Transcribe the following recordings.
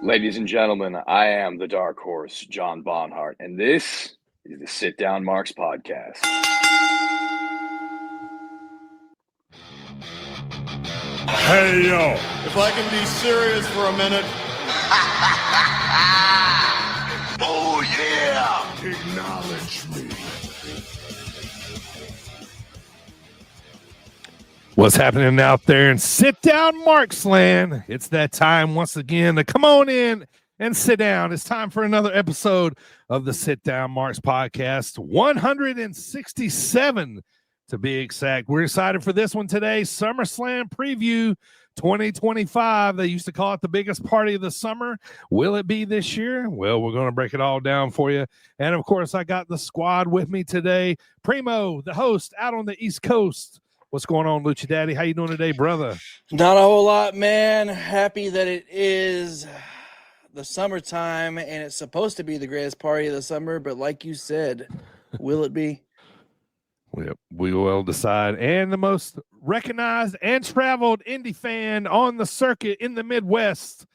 Ladies and gentlemen, I am the Dark Horse, John Bonhart, and this is the Sit Down Marks podcast. Hey, yo. If I can be serious for a minute. Oh, yeah. Acknowledge me. What's happening out there in Sit Down Marksland? It's that time once again to come on in and sit down. It's time for another episode of the Sit Down Marks podcast, 167 to be exact. We're excited for this one today, SummerSlam Preview 2025. They used to call it the biggest party of the summer. Will it be this year? Well, we're going to break it all down for you. And, of course, I got the squad with me today. Primo, the host, out on the East Coast. What's going on, Lucha Daddy? How you doing today, brother? Not a whole lot, man. Happy that it is the summertime and it's supposed to be the greatest party of the summer, but like you said, will it be? Yep, we will decide. And the most recognized and traveled indie fan on the circuit in the Midwest,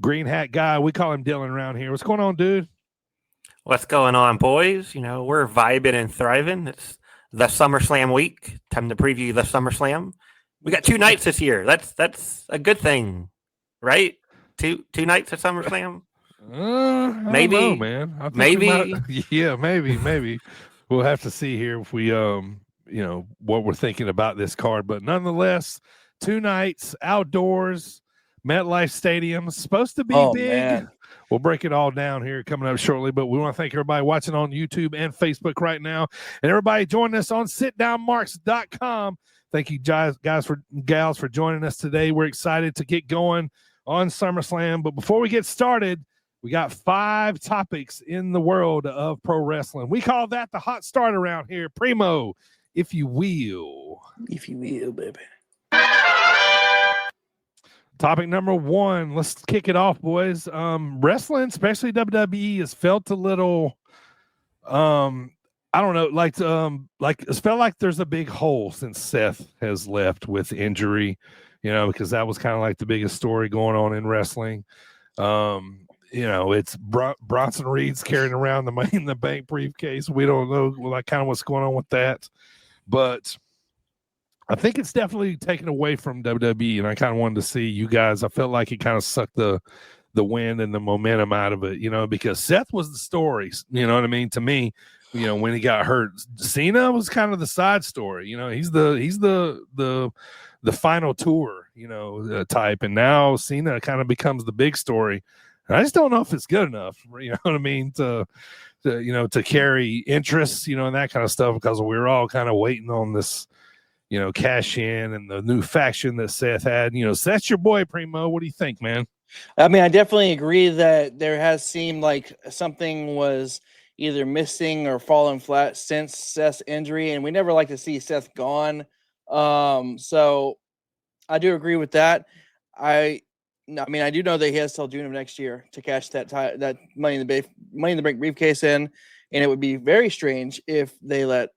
green hat guy. We call him Dylan around here. What's going on, dude? What's going on, boys? You know, we're vibing and thriving. It's the SummerSlam week. Time to preview the SummerSlam. We got 2 nights this year. That's a good thing, right? Two nights at SummerSlam. Maybe, know, man. Maybe. Maybe. We'll have to see here if we, what we're thinking about this card. But nonetheless, 2 nights outdoors, MetLife Stadium. Supposed to be big. Man. We'll break it all down here coming up shortly, but we want to thank everybody watching on YouTube and Facebook right now, and everybody joining us on sitdownmarks.com. Thank you, guys for gals for joining us today. We're excited to get going on SummerSlam, but before we get started, we got 5 topics in the world of pro wrestling. We call that the hot start around here. Primo, if you will. If you will, baby. Topic number 1, let's kick it off, boys. Wrestling, especially WWE, has felt a little, I don't know, like it's felt like there's a big hole since Seth has left with injury, because that was kind of like the biggest story going on in wrestling. It's Bronson Reed's carrying around the Money in the Bank briefcase. We don't know kind of what's going on with that, but I think it's definitely taken away from WWE, and I kind of wanted to see you guys. I felt like it kind of sucked the wind and the momentum out of it, because Seth was the story, you know what I mean? To me, when he got hurt, Cena was kind of the side story. He's the final tour, type, and now Cena kind of becomes the big story. And I just don't know if it's good enough, you know what I mean, to carry interest, and that kind of stuff, because we're all kind of waiting on this, cash in and the new faction that Seth had. Seth's your boy, Primo. What do you think, man? I mean, I definitely agree that there has seemed like something was either missing or falling flat since Seth's injury, and we never like to see Seth gone. So I do agree with that. I mean, I do know that he has till June of next year to cash that Money in the Bank briefcase in, and it would be very strange if they let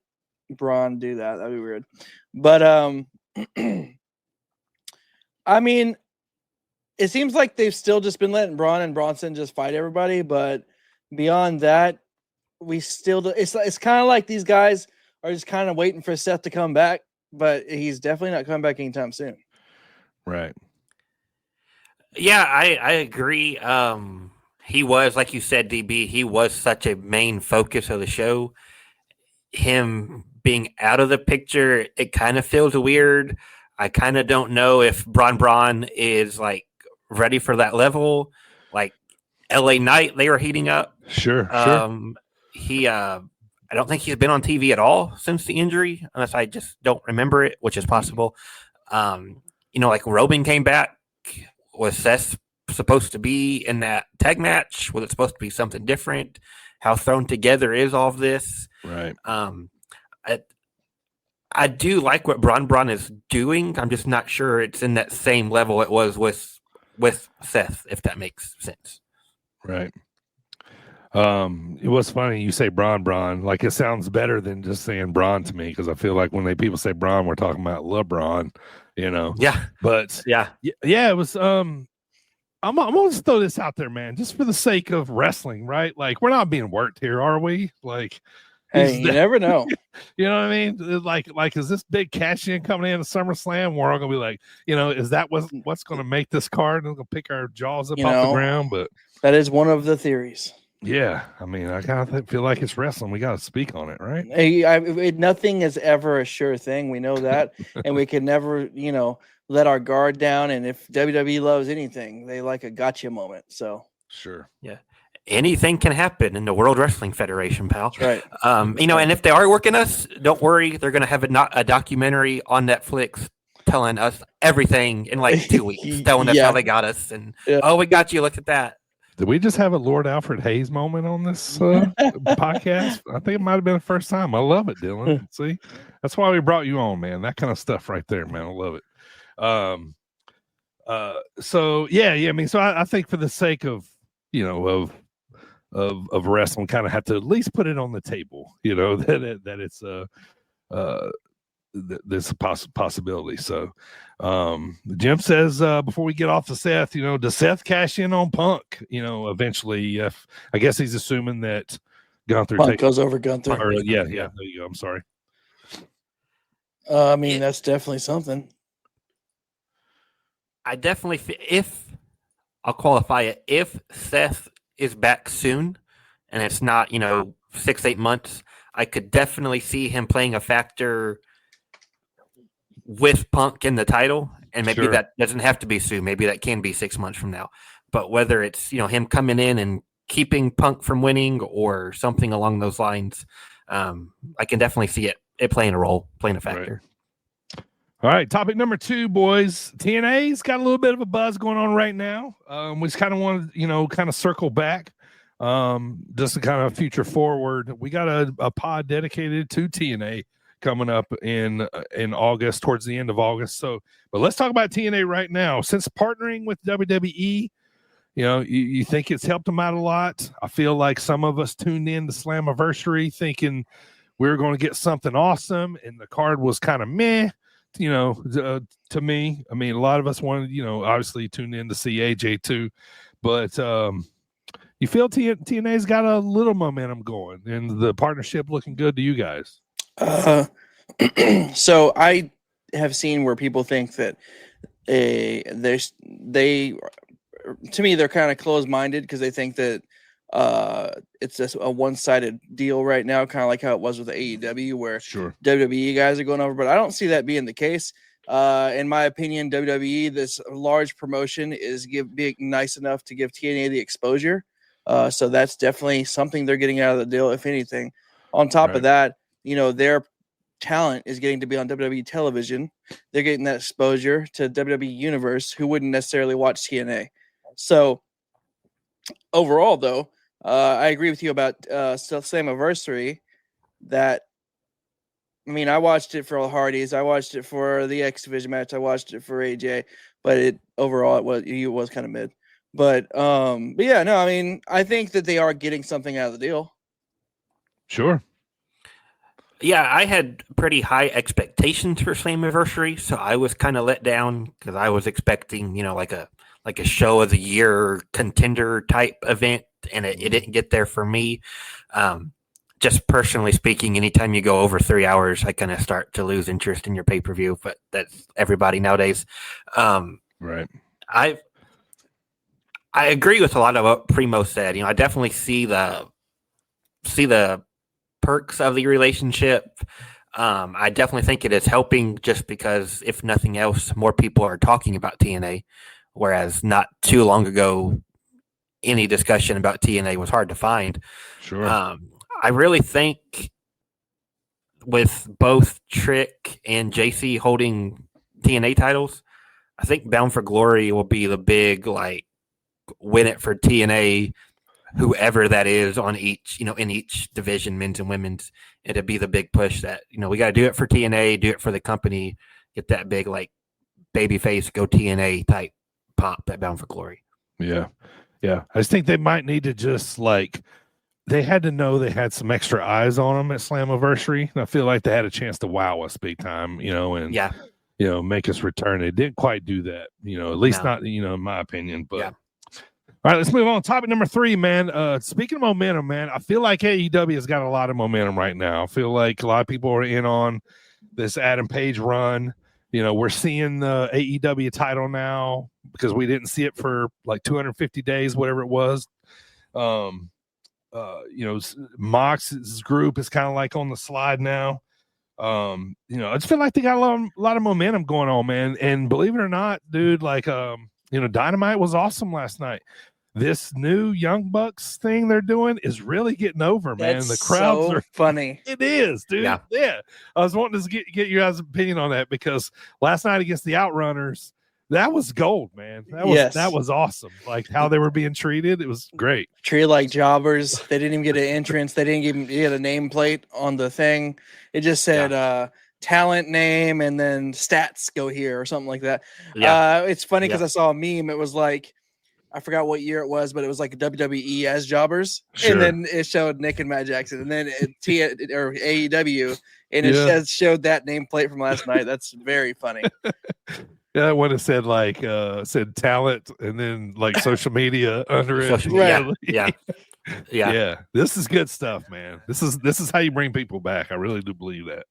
Braun do that. That'd be weird. But I mean, it seems like they've still just been letting Braun and Bronson just fight everybody. But beyond that, we still it's kind of like these guys are just kind of waiting for Seth to come back, but he's definitely not coming back anytime soon. Right. Yeah, I agree. He was, like you said, DB, he was such a main focus of the show. Him being out of the picture, it kind of feels weird. I kind of don't know if Braun is like ready for that level. Like LA Knight, they were heating up. Sure. He, I don't think he's been on TV at all since the injury, unless I just don't remember it, which is possible. Like Robin came back. Was Seth supposed to be in that tag match? Was it supposed to be something different? How thrown together is all of this? Right. I do like what Braun is doing. I'm just not sure it's in that same level it was with Seth, if that makes sense. Right. It was funny you say Braun. Like, it sounds better than just saying Braun to me, because I feel like when people say Braun, we're talking about LeBron, Yeah. But yeah, it was. I'm gonna just throw this out there, man, just for the sake of wrestling, right? Like, we're not being worked here, are we? Like, Hey, you never know. You know what I mean? Like, is this big cash in coming in at SummerSlam? We're all gonna be like, is that what's gonna make this card? And we're gonna pick our jaws up off the ground. But that is one of the theories. Yeah, I mean, I kind of feel like it's wrestling. We got to speak on it, right? Nothing is ever a sure thing. We know that, and we can never, let our guard down. And if WWE loves anything, they like a gotcha moment. So sure, yeah, anything can happen in the World Wrestling Federation, pal. That's right. And if they are working us, don't worry. They're going to have a documentary on Netflix telling us everything in like 2 weeks, telling us how they got us, and we got you. Look at that. Did we just have a Lord Alfred Hayes moment on this podcast? I think it might have been the first time. I love it, Dylan. See, that's why we brought you on, man. That kind of stuff right there, man. I love it. So I mean, so I think for the sake of of wrestling, kind of have to at least put it on the table, that it's there's a possibility. So Jim says before we get off to Seth, does Seth cash in on Punk eventually? I guess he's assuming that Gunther goes over Gunther. There you go. I'm sorry. I mean, that's definitely something. I definitely I'll qualify it, if Seth is back soon and it's not 6-8 months, I could definitely see him playing a factor with Punk in the title, and maybe that doesn't have to be soon. Maybe that can be 6 months from now. But whether it's him coming in and keeping Punk from winning or something along those lines, I can definitely see it playing a role, playing a factor. Right. All right, topic number 2, boys. TNA's got a little bit of a buzz going on right now. We just kind of want to kind of circle back, just to kind of future forward. We got a pod dedicated to TNA coming up in August, towards the end of August. So, but let's talk about TNA right now. Since partnering with WWE, you think it's helped them out a lot. I feel like some of us tuned in to Slammiversary thinking we were going to get something awesome, and the card was kind of meh, to me. I mean, a lot of us wanted, obviously tuned in to see AJ too, but you feel TNA's got a little momentum going, and the partnership looking good to you guys. So I have seen where people think that to me, they're kind of closed-minded because they think that it's just a one-sided deal right now, kind of like how it was with AEW, where WWE guys are going over. But I don't see that being the case. In my opinion, WWE, this large promotion, is being nice enough to give TNA the exposure. So that's definitely something they're getting out of the deal, if anything. On top of that, their talent is getting to be on WWE television. They're getting that exposure to WWE Universe, who wouldn't necessarily watch TNA. So overall, though, I agree with you about Slammiversary. That, I mean, I watched it for the Hardys. I watched it for the X Division match. I watched it for AJ. But it was kind of mid. But yeah, no, I mean, I think that they are getting something out of the deal. Sure. Yeah, I had pretty high expectations for Slammiversary, so I was kind of let down because I was expecting, like a show of the year contender type event, and it didn't get there for me. Just personally speaking, anytime you go over 3 hours, I kind of start to lose interest in your pay-per-view, but that's everybody nowadays. Right. I agree with a lot of what Primo said. I definitely see the perks of the relationship. I definitely think it is helping, just because, if nothing else, more people are talking about TNA, whereas not too long ago, any discussion about TNA was hard to find. Sure. I really think with both Trick and JC holding TNA titles, I think Bound for Glory will be the big, win it for TNA, whoever that is on each, in each division, men's and women's. It'd be the big push that, we got to do it for TNA, do it for the company, get that big, babyface, go TNA type pop at Bound for Glory. Yeah. Yeah. I just think they might need to just they had to know they had some extra eyes on them at Slammiversary. And I feel like they had a chance to wow us big time, and make us return. They didn't quite do that, at least not, in my opinion. But All right, let's move on. Topic number 3, man. Speaking of momentum, man, I feel like AEW has got a lot of momentum right now. I feel like a lot of people are in on this Adam Page run. You know, we're seeing the AEW title now because we didn't see it for like 250 days, whatever it was. You know, Mox's group is kind of like on the slide now. You know, I just feel like they got a lot of momentum going on, man. And believe it or not, dude, like, you know, Dynamite was awesome last night. This new Young Bucks thing they're doing is really getting over, man. That's the crowds so are funny. It is, dude. Yeah. I was wanting to get your guys' opinion on that because last night against the Outrunners, that was gold, man. That was awesome. Like how they were being treated, it was great. Treated like jobbers. They didn't even get an entrance. They didn't even get a nameplate on the thing. It just said talent name and then stats go here or something like that. It's funny because I saw a meme. It was like, I forgot what year it was, but it was like WWE as jobbers. Sure. And then it showed Nick and Matt Jackson. And then or AEW, and it showed that nameplate from last night. That's very funny. Yeah, when it said like said talent and then like social media under it. Yeah. This is good stuff, man. This is how you bring people back. I really do believe that.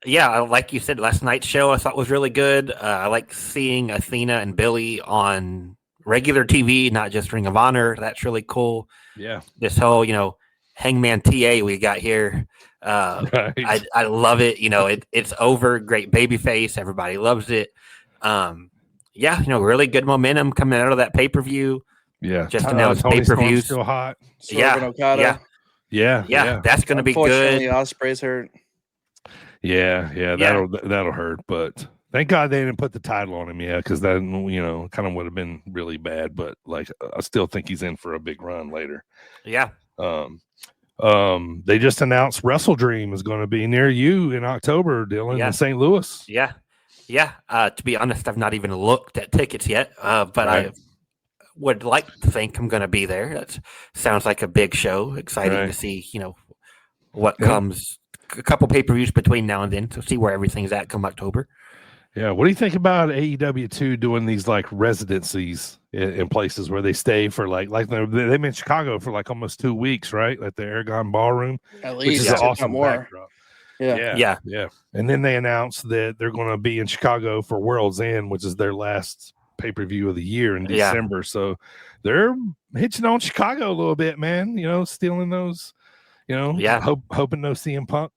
Yeah, like you said, last night's show I thought was really good. I like seeing Athena and Billy on regular TV, not just Ring of Honor. That's really cool. Yeah. This whole, you know, Hangman TA we got here. Right. I love it. You know, it's over. Great baby face. Everybody loves it. Yeah, you know, really good momentum coming out of that pay-per-view. Yeah. Just announced pay-per-views. Still hot. Yeah. That's going to be good. Unfortunately, Ospreay's hurt. Yeah. That'll hurt, but thank God they didn't put the title on him yet, because that, you know, kind of would have been really bad. But like, I still think he's in for a big run later. Yeah. They just announced Wrestle Dream is going to be near you in October, Dylan, in St. Louis. Yeah. To be honest, I've not even looked at tickets yet, but I would like to think I'm going to be there. That sounds like a big show. Exciting to see, you know, what comes. A couple pay-per-views between now and then to see where everything's at come October. Yeah, what do you think about AEW too doing these like residencies in places where they stay for like they've been in Chicago for like almost 2 weeks, right? Like the Aragon Ballroom, at least, which is an awesome backdrop. Yeah. And then they announced that they're going to be in Chicago for World's End, which is their last pay-per-view of the year in December. So they're hitching on Chicago a little bit, man. You know, stealing those. You know, hoping no CM Punk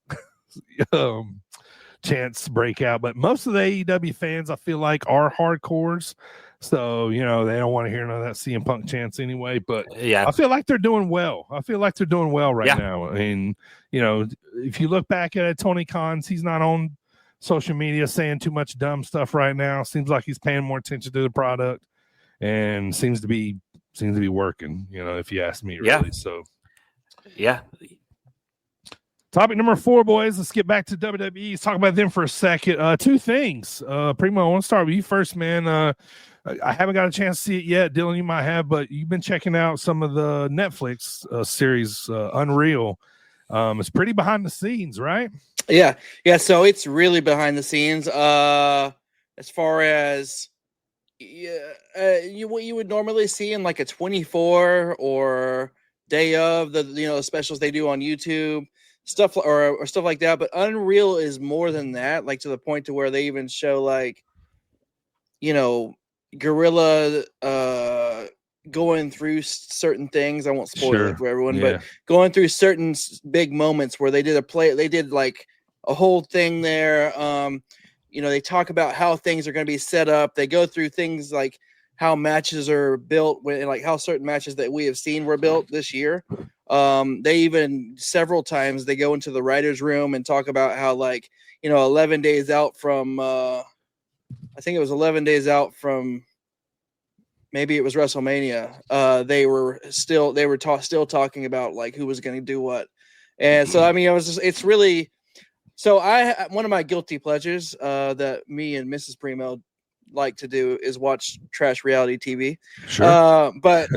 chance break out. But most of the AEW fans, I feel like, are hardcores. So, you know, they don't want to hear none of that CM Punk chance anyway. But I feel like they're doing well. Right now. I mean, you know, if you look back at it, Tony Khan's, he's not on social media saying too much dumb stuff right now. Seems like he's paying more attention to the product and seems to be working, you know, if you ask me, really. So, yeah. Topic number 4, boys. Let's get back to WWE. Let's talk about them for a second. 2 things. Primo, I want to start with you first, man. I haven't got a chance to see it yet. Dylan, you might have, but you've been checking out some of the Netflix series, Unreal. It's pretty behind the scenes, right? Yeah. So it's really behind the scenes. As far as what you would normally see in like a 24 or day of the specials they do on YouTube. Stuff or stuff like that, but Unreal is more than that, like to the point to where they even show like, you know, Gorilla going through certain things. I won't spoil it for everyone, but going through certain big moments where they did like a whole thing there. You know, they talk about how things are going to be set up. They go through things like how matches are built, like how certain matches that we have seen were built this year. They even several times they go into the writer's room and talk about how, like, you know, 11 days out from I think it was 11 days out from maybe it was WrestleMania. They were still talking about like who was going to do what. And so, I mean, it's really, so one of my guilty pleasures that me and Mrs. Primo like to do is watch trash reality TV. Sure. But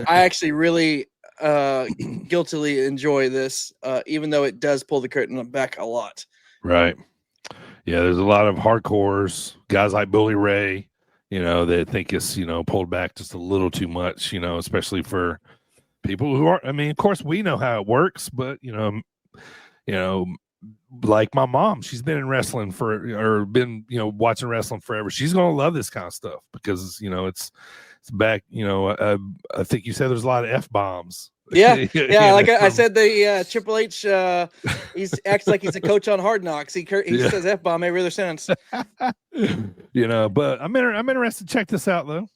I actually really guiltily enjoy this, even though it does pull the curtain back a lot. Right. Yeah, there's a lot of hardcores, guys like Bully Ray, that think it's, pulled back just a little too much, especially for people who are, I mean, of course we know how it works, but, like my mom, she's been in wrestling watching wrestling forever. She's going to love this kind of stuff because, it's back, I think you said there's a lot of F-bombs. Yeah. Like I said, the Triple H, he acts like he's a coach on Hard Knocks. He says F-bomb every other sentence. But I'm interested to check this out though.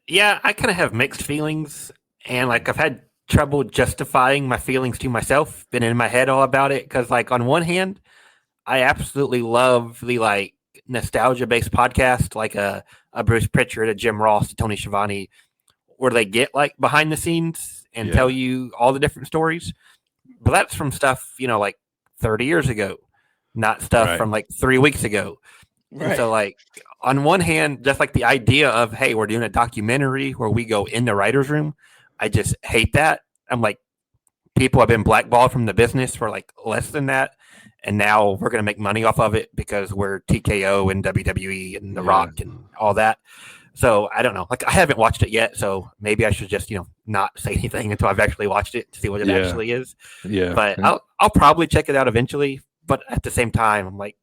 Yeah, I kind of have mixed feelings, and like I've had trouble justifying my feelings to myself, been in my head all about it, because like on one hand, I absolutely love the like nostalgia based podcast, like a Bruce Pritchard, a Jim Ross, a Tony Schiavone, where they get like behind the scenes and tell you all the different stories. But that's from stuff, like 30 years ago, not stuff from like 3 weeks ago. Right. And so like on one hand, just like the idea of, hey, we're doing a documentary where we go in the writer's room, I just hate that. I'm like, people have been blackballed from the business for like less than that. And now we're going to make money off of it because we're TKO and WWE and The Rock and all that. So I don't know. Like I haven't watched it yet, so maybe I should just not say anything until I've actually watched it to see what it actually is. Yeah. But I'll probably check it out eventually. But at the same time, I'm like,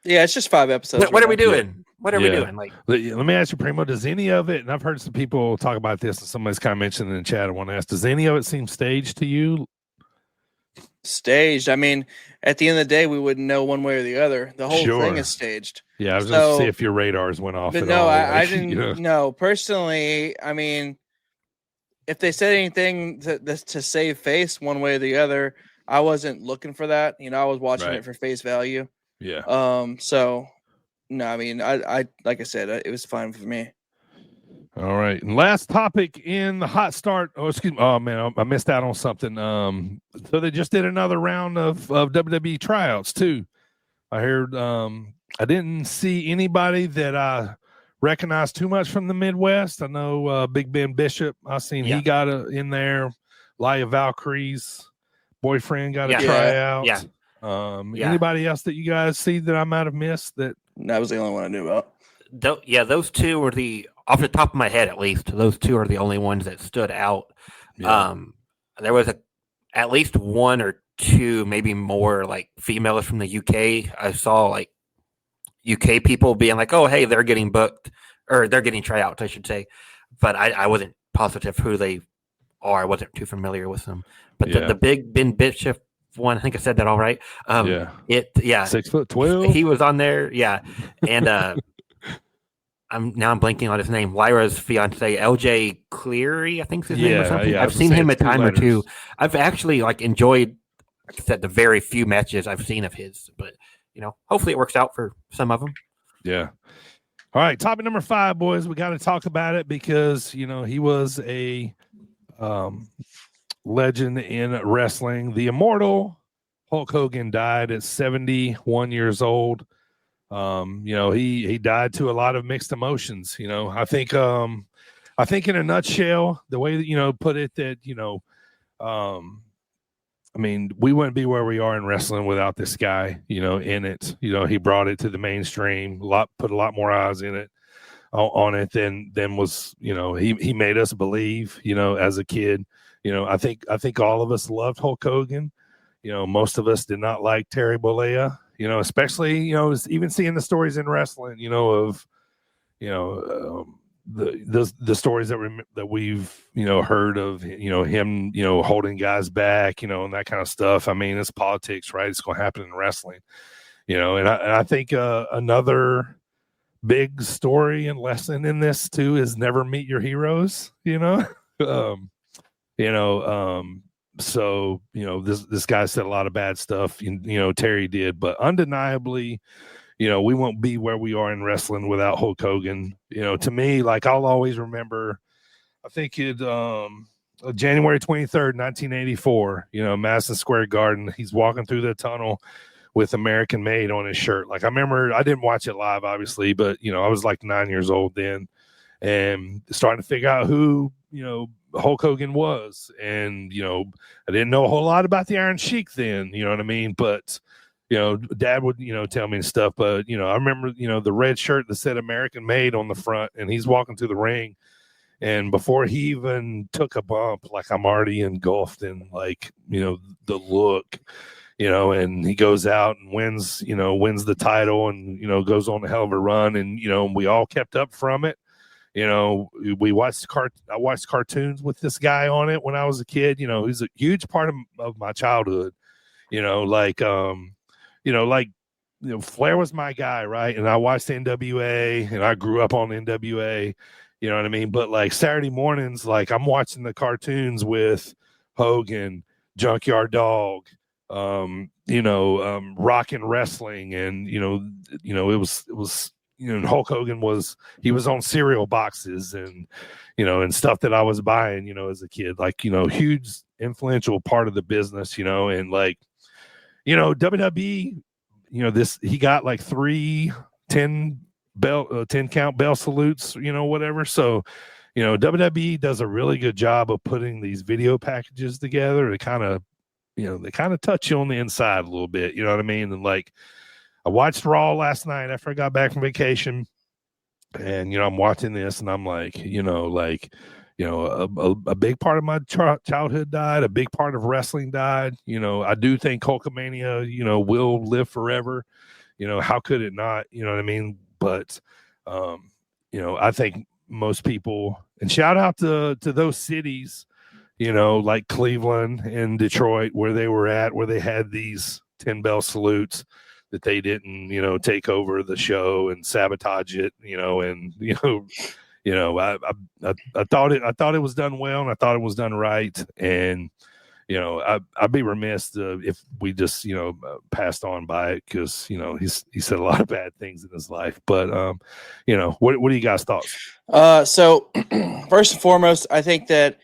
yeah, it's just 5 episodes. What are we doing? What are we doing? Like, let me ask you, Primo. Does any of it? And I've heard some people talk about this, and somebody's kind of mentioned in the chat. I want to ask: does any of it seem staged to you? Staged. I mean, at the end of the day, we wouldn't know one way or the other. The whole thing is staged. Yeah, I was going to see if your radars went off. But no, I didn't. No, personally, I mean, if they said anything to save face one way or the other, I wasn't looking for that. I was watching it for face value. Yeah. So, no, I mean, I like I said, it was fine for me. All right. And last topic in the hot start. Oh, excuse me. Oh, man, I missed out on something. So they just did another round of WWE tryouts, too. I heard I didn't see anybody that I recognized too much from the Midwest. I know Big Ben Bishop. I seen he got in there. Laya Valkyrie's boyfriend got a tryout. Yeah. Anybody else that you guys see that I might have missed? That was the only one I knew about. Those two were off the top of my head, at least, those two are the only ones that stood out. Yeah. There was at least one or two, maybe more, like females from the UK. I saw like UK people being like, "Oh, hey, they're getting booked," or they're getting tryouts, I should say. But I wasn't positive who they are. I wasn't too familiar with them. But the Big Ben Bishop one, I think I said that all right. 6'12". He was on there, and I'm blanking on his name. Lyra's fiance, LJ Cleary, I think is his name or something. I've seen him a time or two. I've actually enjoyed, like I said, the very few matches I've seen of his. But hopefully it works out for some of them. Yeah. All right, topic number 5, boys. We got to talk about it because he was a legend in wrestling. The immortal Hulk Hogan died at 71 years old. He died to a lot of mixed emotions. I think in a nutshell, the way that put it, that I mean, we wouldn't be where we are in wrestling without this guy, in it. He brought it to the mainstream, put a lot more eyes in it, on it than was, he made us believe, as a kid. I think all of us loved Hulk Hogan. Most of us did not like Terry Bollea. Especially, even seeing the stories in wrestling, of, the stories that we've, heard of, him, holding guys back, and that kind of stuff. I mean, it's politics, right? It's going to happen in wrestling, and I think another big story and lesson in this too is never meet your heroes, So, this guy said a lot of bad stuff, Terry did, but undeniably, we won't be where we are in wrestling without Hulk Hogan. To me, like, I'll always remember, I think it, January 23rd, 1984, Madison Square Garden, he's walking through the tunnel with American Made on his shirt. Like, I remember, I didn't watch it live, obviously, but, I was like 9 years old then and starting to figure out who, Hulk Hogan was. And, I didn't know a whole lot about the Iron Sheik then, you know what I mean? But, Dad would, tell me stuff. But, I remember, the red shirt that said American Made on the front, and he's walking through the ring. And before he even took a bump, like I'm already engulfed in like, the look, and he goes out and wins the title and, goes on a hell of a run. And, we all kept up from it. We watched I watched cartoons with this guy on it when I was a kid. He's a huge part of my childhood. Flair was my guy, right? And I watched NWA, and I grew up on NWA. You know what I mean? But like Saturday mornings, like I'm watching the cartoons with Hogan, Junkyard Dog, Rockin' Wrestling, and it was. Hulk Hogan was on cereal boxes and, and stuff that I was buying, as a kid, like, huge influential part of the business, and like, WWE, he got like 3 10 count bell salutes, whatever. So, WWE does a really good job of putting these video packages together to kind of, they kind of touch you on the inside a little bit, you know what I mean? And like, I watched Raw last night after I got back from vacation, and I'm watching this, and I'm like, a big part of my childhood died. A big part of wrestling died. I do think Hulkamania, will live forever. How could it not? You know what I mean? But, I think most people, and shout out to those cities, like Cleveland and Detroit, where they were at, where they had these 10 bell salutes, that they didn't, take over the show and sabotage it, and I thought it was done well, and I thought it was done right, and I'd be remiss if we just passed on by it, because he said a lot of bad things in his life. But what do you guys thoughts? So first and foremost, I think that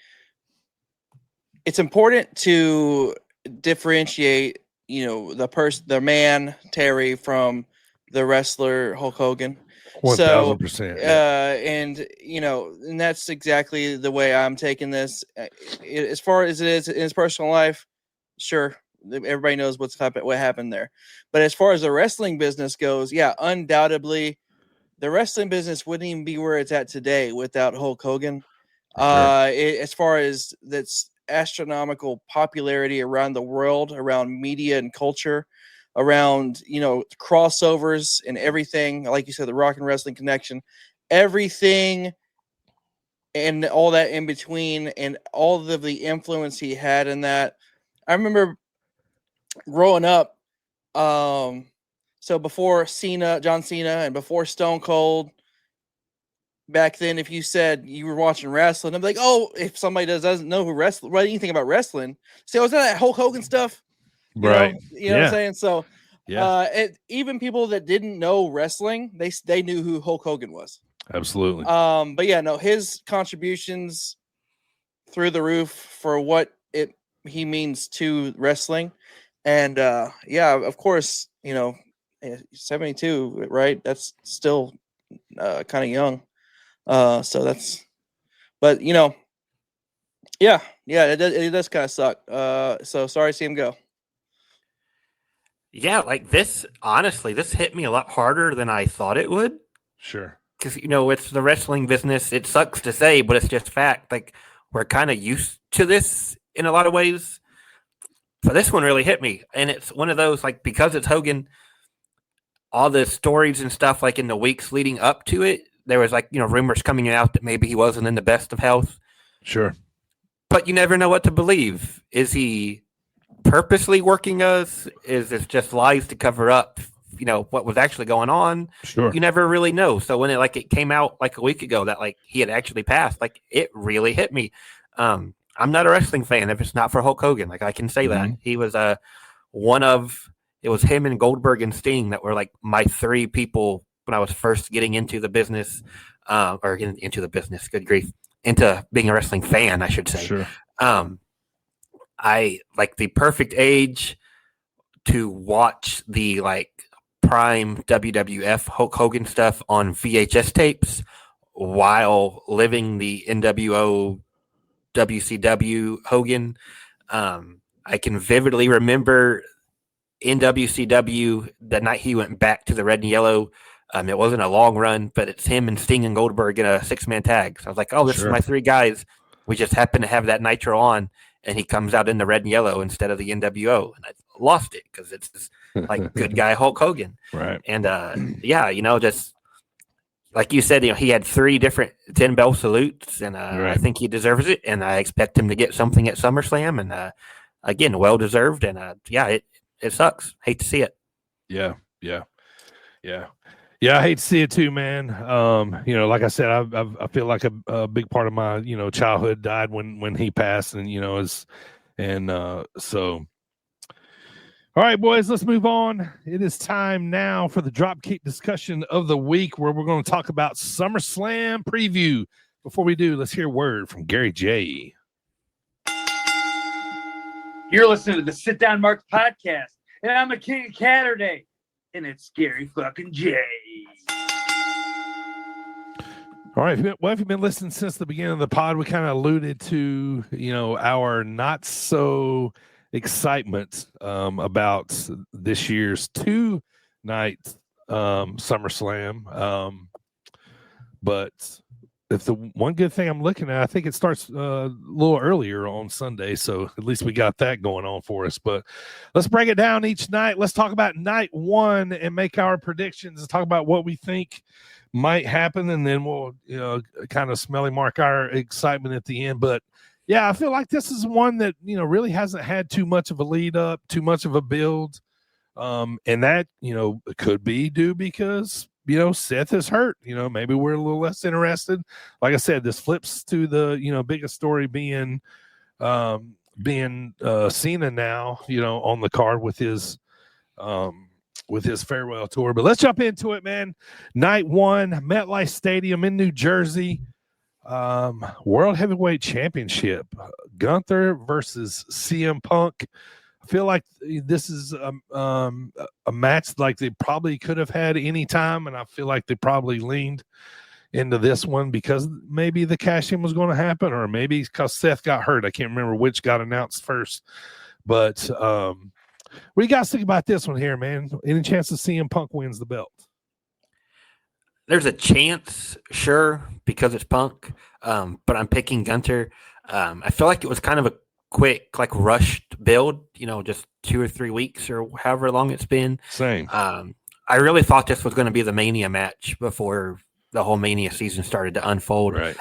it's important to differentiate the man Terry from the wrestler Hulk Hogan. 1000%. And and that's exactly the way I'm taking this. As far as it is in his personal life, sure, everybody knows what happened there. But as far as the wrestling business goes, yeah, undoubtedly, the wrestling business wouldn't even be where it's at today without Hulk Hogan. Sure. As far as that's astronomical popularity around the world, around media and culture, around crossovers and everything, like you said, the Rock and Wrestling Connection, everything and all that in between, and all of the influence he had in that. I remember growing up, so before John Cena, and before Stone Cold, back then, if you said you were watching wrestling, I'm like, oh, if somebody doesn't know who wrestling, what do you think about wrestling? Say, was that Hulk Hogan stuff? Right. You know what I'm saying? So, yeah. Even people that didn't know wrestling, they knew who Hulk Hogan was. Absolutely. But yeah, no, his contributions through the roof for what he means to wrestling, and yeah, of course, 72, right? That's still kind of young. So that's, but yeah, it does kind of suck. So sorry to see him go. Yeah, like this, honestly, this hit me a lot harder than I thought it would. Sure. Because, it's the wrestling business. It sucks to say, but it's just fact. Like, we're kind of used to this in a lot of ways. But this one really hit me. And it's one of those, like, because it's Hogan, all the stories and stuff, like, in the weeks leading up to it, there was, like, rumors coming out that maybe he wasn't in the best of health. Sure. But you never know what to believe. Is he purposely working us? Is this just lies to cover up, what was actually going on? Sure. You never really know. So when it came out like a week ago that like he had actually passed, like it really hit me. I'm not a wrestling fan if it's not for Hulk Hogan. Like I can say that he was it was him and Goldberg and Sting that were like my 3 people when I was first getting into the business, or getting into the business, good grief, into being a wrestling fan, I should say. Sure. I like the perfect age to watch the like prime WWF Hulk Hogan stuff on VHS tapes while living the NWO WCW Hogan. I can vividly remember in WCW the night he went back to the red and yellow. It wasn't a long run, but it's him and Sting and Goldberg in a 6-man tag. So I was like, oh, this is my 3 guys. We just happen to have that Nitro on, and he comes out in the red and yellow instead of the NWO. And I lost it because it's like good guy Hulk Hogan. Right. And, just like you said, he had 3 different 10-bell salutes, and I think he deserves it. And I expect him to get something at SummerSlam. And, again, well-deserved. And, it sucks. Hate to see it. Yeah. I hate to see it too, man. Like I said, I feel like a big part of my, childhood died when he passed, and so. All right, boys, let's move on. It is time now for the Dropkick discussion of the week, where we're going to talk about SummerSlam Preview. Before we do, let's hear a word from Gary J. You're listening to the Sit Down Marks podcast, and I'm the King of Catterday, and it's Gary fucking J. All right, well, if you've been listening since the beginning of the pod, we kind of alluded to, our not so excitement about this year's 2-night SummerSlam. But if the one good thing I'm looking at, I think it starts a little earlier on Sunday, so at least we got that going on for us. But let's break it down each night. Let's talk about night 1 and make our predictions and talk about what we think might happen, and then we'll kind of smelly mark our excitement at the end. But yeah, I feel like this is one that really hasn't had too much of a lead up, too much of a build, and that could be due because Seth is hurt. Maybe we're a little less interested. Like I said, this flips to the biggest story being Cena now on the card with his farewell tour. But let's jump into it, man. Night 1, MetLife Stadium in New Jersey. World Heavyweight Championship. Gunther versus CM Punk. I feel like this is a match like they probably could have had any time, and I feel like they probably leaned into this one because maybe the cash-in was going to happen, or maybe because Seth got hurt. I can't remember which got announced first. But what do you guys think about this one here, man? Any chance of CM Punk wins the belt? There's a chance, sure, because it's Punk, but I'm picking Gunther. I feel like it was kind of a quick, rushed build, just 2 or 3 weeks or however long it's been. Same. I really thought this was going to be the Mania match before the whole Mania season started to unfold. Right.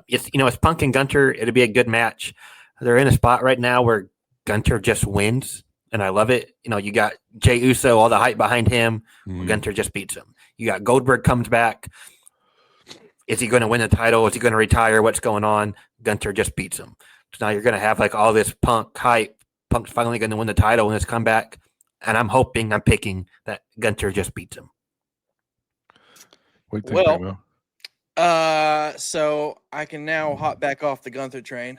It's Punk and Gunther. It'll be a good match. They're in a spot right now where Gunther just wins, and I love it. You got Jey Uso, all the hype behind him. Gunther just beats him. You got Goldberg comes back. Is he going to win the title? Is he going to retire? What's going on? Gunther just beats him. So now you're going to have all this Punk hype. Punk's finally going to win the title in his comeback. And I'm picking that Gunther just beats him. What do you think, Primo? So I can now hop back off the Gunther train.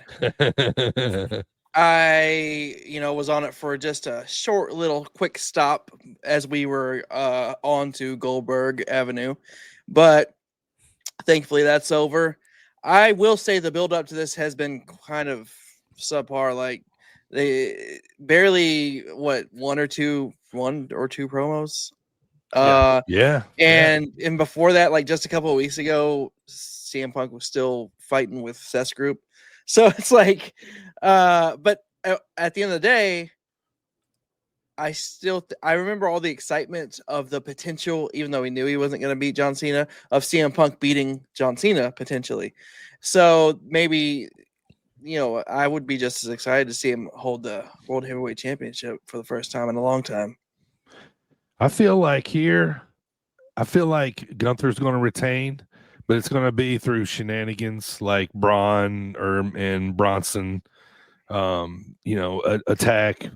I, was on it for just a short little quick stop as we were on to Goldberg Avenue, but thankfully that's over. I will say the build up to this has been kind of subpar. Like they barely one or two promos. And before that, just a couple of weeks ago, CM Punk was still fighting with Seth's group. So it's but at the end of the day, I remember all the excitement of the potential, even though we knew he wasn't going to beat John Cena, of CM Punk beating John Cena potentially. So maybe, I would be just as excited to see him hold the World Heavyweight Championship for the first time in a long time. I feel like Gunther's going to retain, but it's going to be through shenanigans like Braun and Bronson, attack,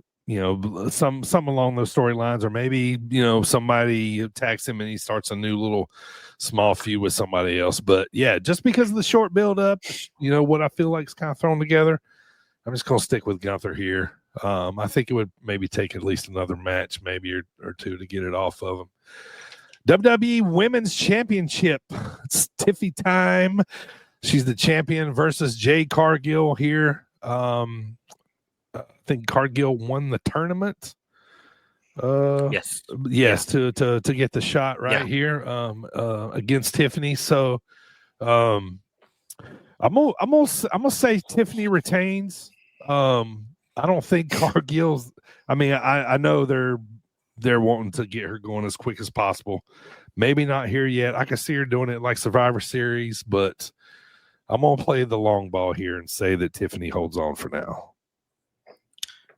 some along those storylines, or maybe, somebody attacks him and he starts a new little small feud with somebody else. But yeah, just because of the short build up, what I feel like is kind of thrown together, I'm just going to stick with Gunther here. I think it would maybe take at least another match, maybe or two to get it off of him. WWE Women's Championship. It's Tiffy time. She's the champion versus Jade Cargill here. I think Cargill won the tournament. Yes, to get the shot right here against Tiffany. So I'm gonna say Tiffany retains. I don't think Cargill's. I mean, I know they're wanting to get her going as quick as possible. Maybe not here yet. I can see her doing it like Survivor Series, but I'm gonna play the long ball here and say that Tiffany holds on for now.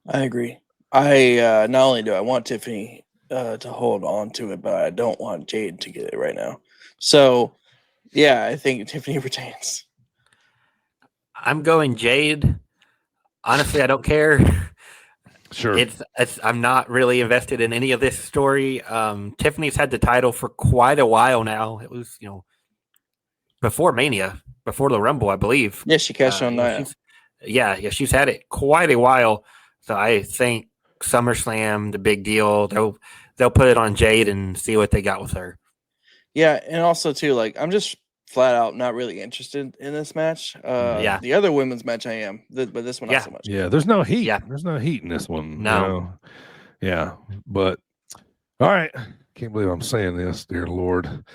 I agree. I not only do I want Tiffany to hold on to it, but I don't want Jade to get it right now. So, yeah, I think Tiffany retains. I'm going Jade. Honestly, I don't care. Sure. I'm not really invested in any of this story. Tiffany's had the title for quite a while now. It was, before Mania, before the Rumble, I believe. Yeah, she cashed on that. She's had it quite a while. So I think SummerSlam, the big deal. They'll put it on Jade and see what they got with her. Yeah, and also too, like, I'm just flat out not really interested in this match. The other women's match I am, but this one not so much. Yeah, there's no heat. Yeah. There's no heat in this one. No. Yeah, but all right. Can't believe I'm saying this, dear Lord.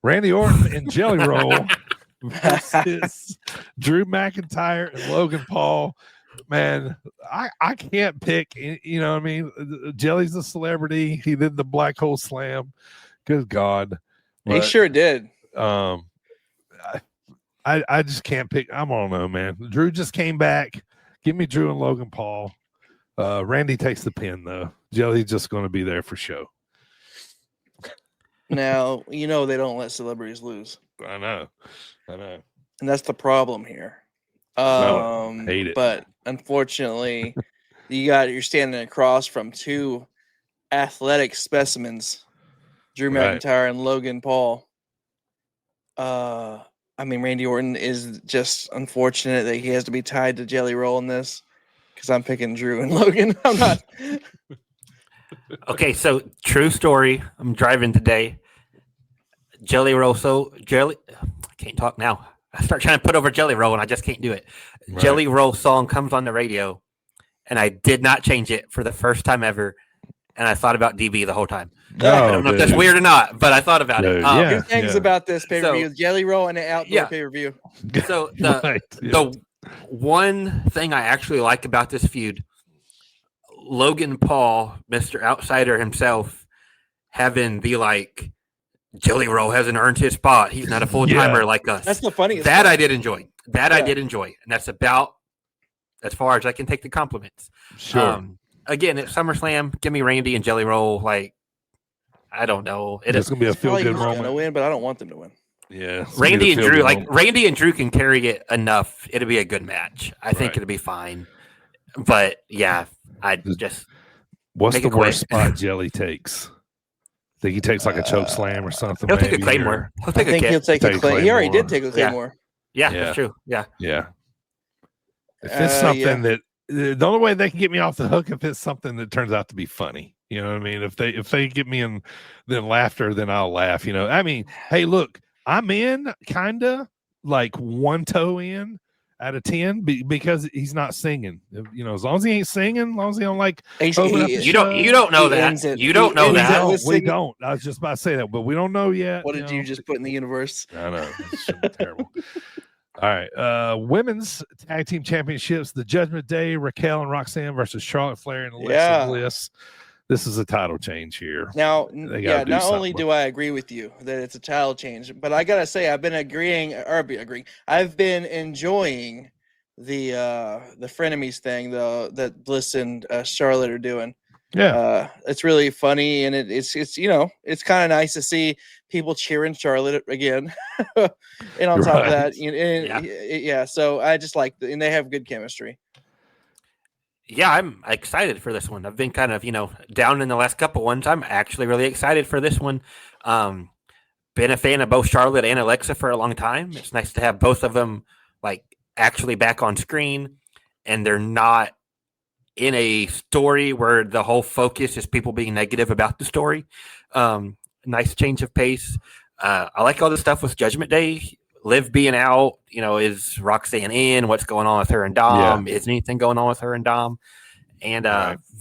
Randy Orton and Jelly Roll versus Drew McIntyre and Logan Paul. Man, I can't pick. You know what I mean? Jelly's a celebrity. He did the Black Hole Slam. Good God. He sure did. I just can't pick. I don't know, man. Drew just came back. Give me Drew and Logan Paul. Randy takes the pin, though. Jelly's just going to be there for show. Now, they don't let celebrities lose. I know. And that's the problem here. Hate it. But unfortunately, you're standing across from two athletic specimens, Drew McIntyre and Logan Paul. Randy Orton is just unfortunate that he has to be tied to Jelly Roll in this, because I'm picking Drew and Logan. I'm not. Okay, so true story. I'm driving today. Jelly Roll. I can't talk now. I start trying to put over Jelly Roll and I just can't do it. Right. Jelly Roll song comes on the radio, and I did not change it for the first time ever. And I thought about DB the whole time. I don't know if that's weird or not, but I thought about it. Good things about this pay-per-view. Jelly Roll and an outdoor pay-per-view. So the one thing I actually like about this feud, Logan Paul, Mr. Outsider himself, having the Jelly Roll hasn't earned his spot. He's not a full-timer like us. That's the funniest part. I did enjoy. I did enjoy. And that's about as far as I can take the compliments. Sure. Again, at SummerSlam, give me Randy and Jelly Roll. I don't know. It's going to be a feel-good moment. Going to win, but I don't want them to win. Yeah. Randy and Drew, Randy and Drew can carry it enough. It'll be a good match. I think it'll be fine. But, I just What's the worst spot Jelly takes? Think he takes a choke slam or something? He'll take a Claymore. He'll take a Claymore. He already did take a Claymore. Yeah, that's true. Yeah. If it's something that the only way they can get me off the hook if it's something that turns out to be funny. You know what I mean? If they get me in then laughter, then I'll laugh. I mean, hey, look, I'm in kinda one toe in out of 10 because he's not singing. As long as he ain't singing, as long as he don't you don't know that. You don't know that. We don't. I was just about to say that, but we don't know yet. What did you just put in the universe? I know. It's terrible. All right. Women's Tag Team Championships, the Judgment Day, Raquel and Roxanne versus Charlotte Flair and Alexa Bliss. This is a title change here. Now, not only do I agree with you that it's a title change, but I gotta say I've been I've been enjoying the frenemies thing that Bliss and Charlotte are doing. Yeah, it's really funny, and it's kind of nice to see people cheering Charlotte again. And on top of that, so I just and they have good chemistry. Yeah, I'm excited for this one. I've been kind of, down in the last couple ones. I'm actually really excited for this one. Been a fan of both Charlotte and Alexa for a long time. It's nice to have both of them actually back on screen, and they're not in a story where the whole focus is people being negative about the story. Nice change of pace. I like all the stuff with Judgment Day. Liv being out, is Roxanne in? What's going on with her and Dom? Is anything going on with her and Dom? And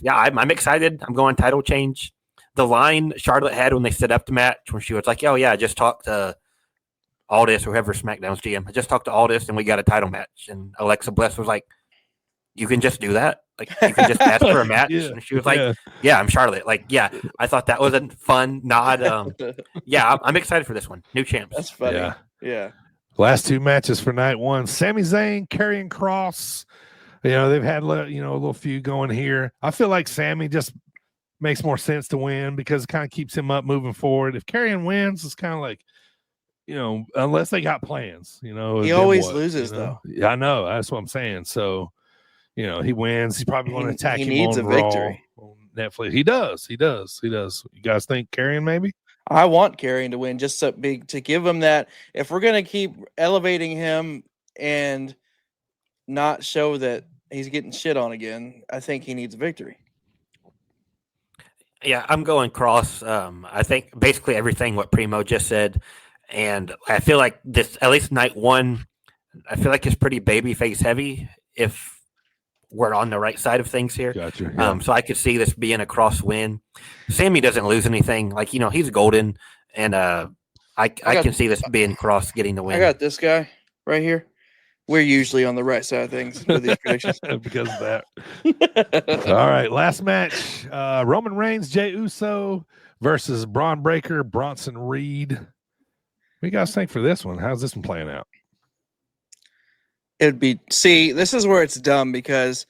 yeah, I'm excited. I'm going title change. The line Charlotte had when they set up the match, when she was like, "Oh yeah, I just talked to Aldis or whoever SmackDown's GM. I just talked to Aldis and we got a title match." And Alexa Bliss was like, "You can just do that. Like you can just ask for a match." And she was like, "Yeah, I'm Charlotte." Like, yeah, I thought that was a fun nod. Yeah, I'm excited for this one. New champs. That's funny. Yeah. Last 2 matches for night 1. Sami Zayn, Karrion Kross. They've had a little feud going here. I feel like Sami just makes more sense to win because it kind of keeps him up moving forward. If Karrion wins, it's kind of like, unless they got plans, he always loses though. Yeah, I know. That's what I'm saying. So, he wins. He's probably going to attack him. He needs on a victory on Netflix. He does. You guys think Karrion maybe? I want Karrion to win just so big to give him that. If we're going to keep elevating him and not show that he's getting shit on again, I think he needs a victory. Yeah, I'm going Cross. I think basically everything what Primo just said. And I feel like this, at least night 1, I feel like it's pretty babyface heavy if we're on the right side of things here. Gotcha. Yeah. So I could see this being a Cross win. Sammy doesn't lose anything. Like, he's golden. And I can see this being Cross getting the win. I got this guy right here. We're usually on the right side of things with these predictions. Because of that. All right, last match. Roman Reigns, Jey Uso versus Braun Breaker, Bronson Reed. What do you guys think for this one? How's this one playing out? This is where it's dumb because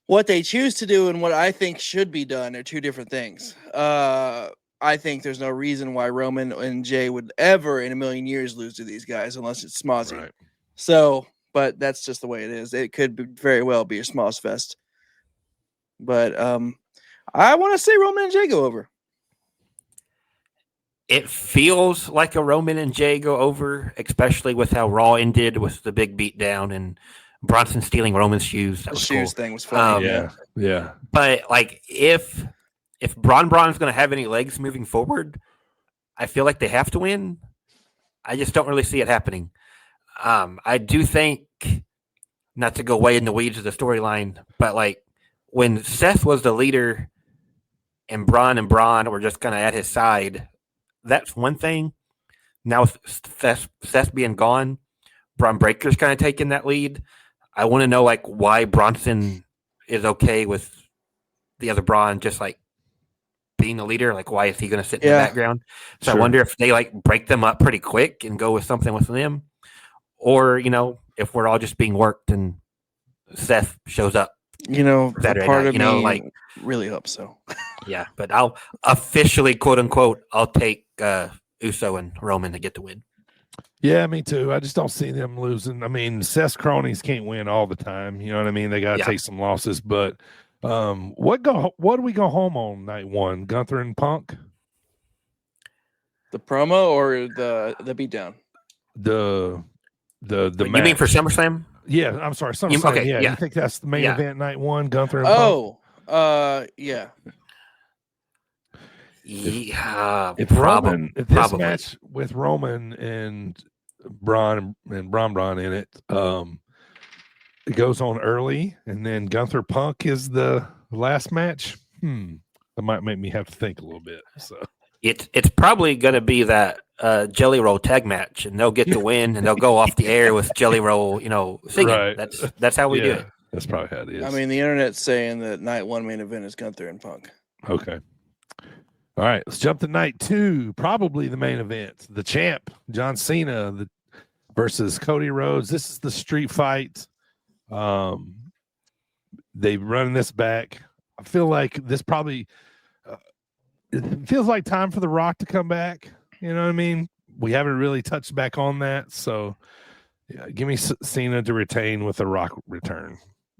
what they choose to do and what I think should be done are 2 different things. I think there's no reason why Roman and Jey would ever in a million years lose to these guys unless it's Smozzy. Right. So, but that's just the way it is. It could very well be a Smoz fest. But I want to see Roman and Jey go over. It feels like a Roman and Jey go over, especially with how Raw ended with the big beatdown and Bronson stealing Roman's shoes. That was shoes cool. thing was funny. Yeah. But like, if Braun's going to have any legs moving forward, I feel like they have to win. I just don't really see it happening. I do think, not to go way in the weeds of the storyline, but like when Seth was the leader and Braun were just kind of at his side, that's one thing. Now with Seth being gone, Braun Breaker's kind of taking that lead. I want to know like why Bronson is okay with the other Braun just like being the leader. Like why is he going to sit in the background? So sure. I wonder if they like break them up pretty quick and go with something with them. Or, if we're all just being worked and Seth shows up. Saturday part night, of me like really hope so. Yeah, but I'll officially, quote unquote, I'll take Uso and Roman to get the win. Yeah, me too. I just don't see them losing. I mean, Seth's cronies can't win all the time. You know what I mean? They got to take some losses. But what do we go home on night 1? Gunther and Punk? The promo or the beatdown? The you match. mean for SummerSlam? Yeah, I'm sorry. SummerSlam. Okay, yeah. You think that's the main event night 1, Gunther and Punk? Yeah. If this match with Roman and Braun in it, it goes on early, and then Gunther Punk is the last match. That might make me have to think a little bit. So it's probably going to be that Jelly Roll tag match, and they'll get the win, and they'll go off the air with Jelly Roll, singing. Right. That's how we do it. That's probably how it is. I mean, the internet's saying that night 1 main event is Gunther and Punk. Okay. All right, let's jump to night 2. Probably the main event. The champ, John Cena, versus Cody Rhodes. This is the street fight. They've run this back. I feel like this probably it feels like time for The Rock to come back. You know what I mean? We haven't really touched back on that. So, yeah, give me Cena to retain with The Rock return.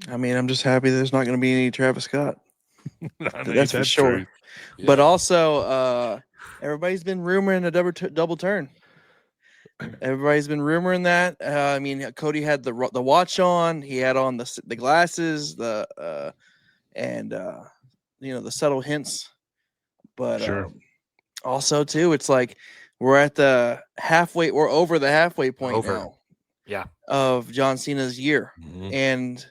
I mean, I'm just happy there's not going to be any Travis Scott. That's for sure. Yeah. But also, everybody's been rumoring a double turn. Everybody's been rumoring that. I mean, Cody had the watch on. He had on the glasses, the subtle hints. But also too, it's like we're at the halfway. We're over the halfway point now. Yeah. Of John Cena's year, and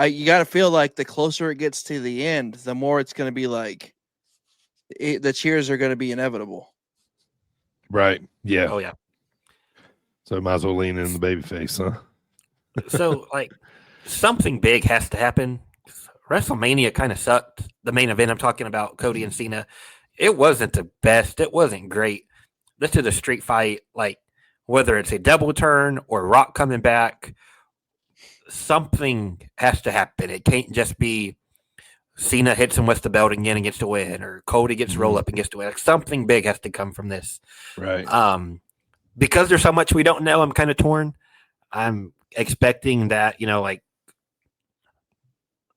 you got to feel like the closer it gets to the end, the more it's going to be like the cheers are going to be inevitable. Right. Yeah. Oh yeah. So might as well lean in the baby face, huh? So like something big has to happen. WrestleMania kind of sucked. The main event I'm talking about, Cody and Cena, it wasn't the best. It wasn't great. This is a street fight. Like whether it's a double turn or Rock coming back, something has to happen. It can't just be Cena hits him with the belt again and gets to win, or Cody gets roll up and gets to win. Like something big has to come from this. Right. Because there's so much we don't know, I'm kind of torn. I'm expecting that, like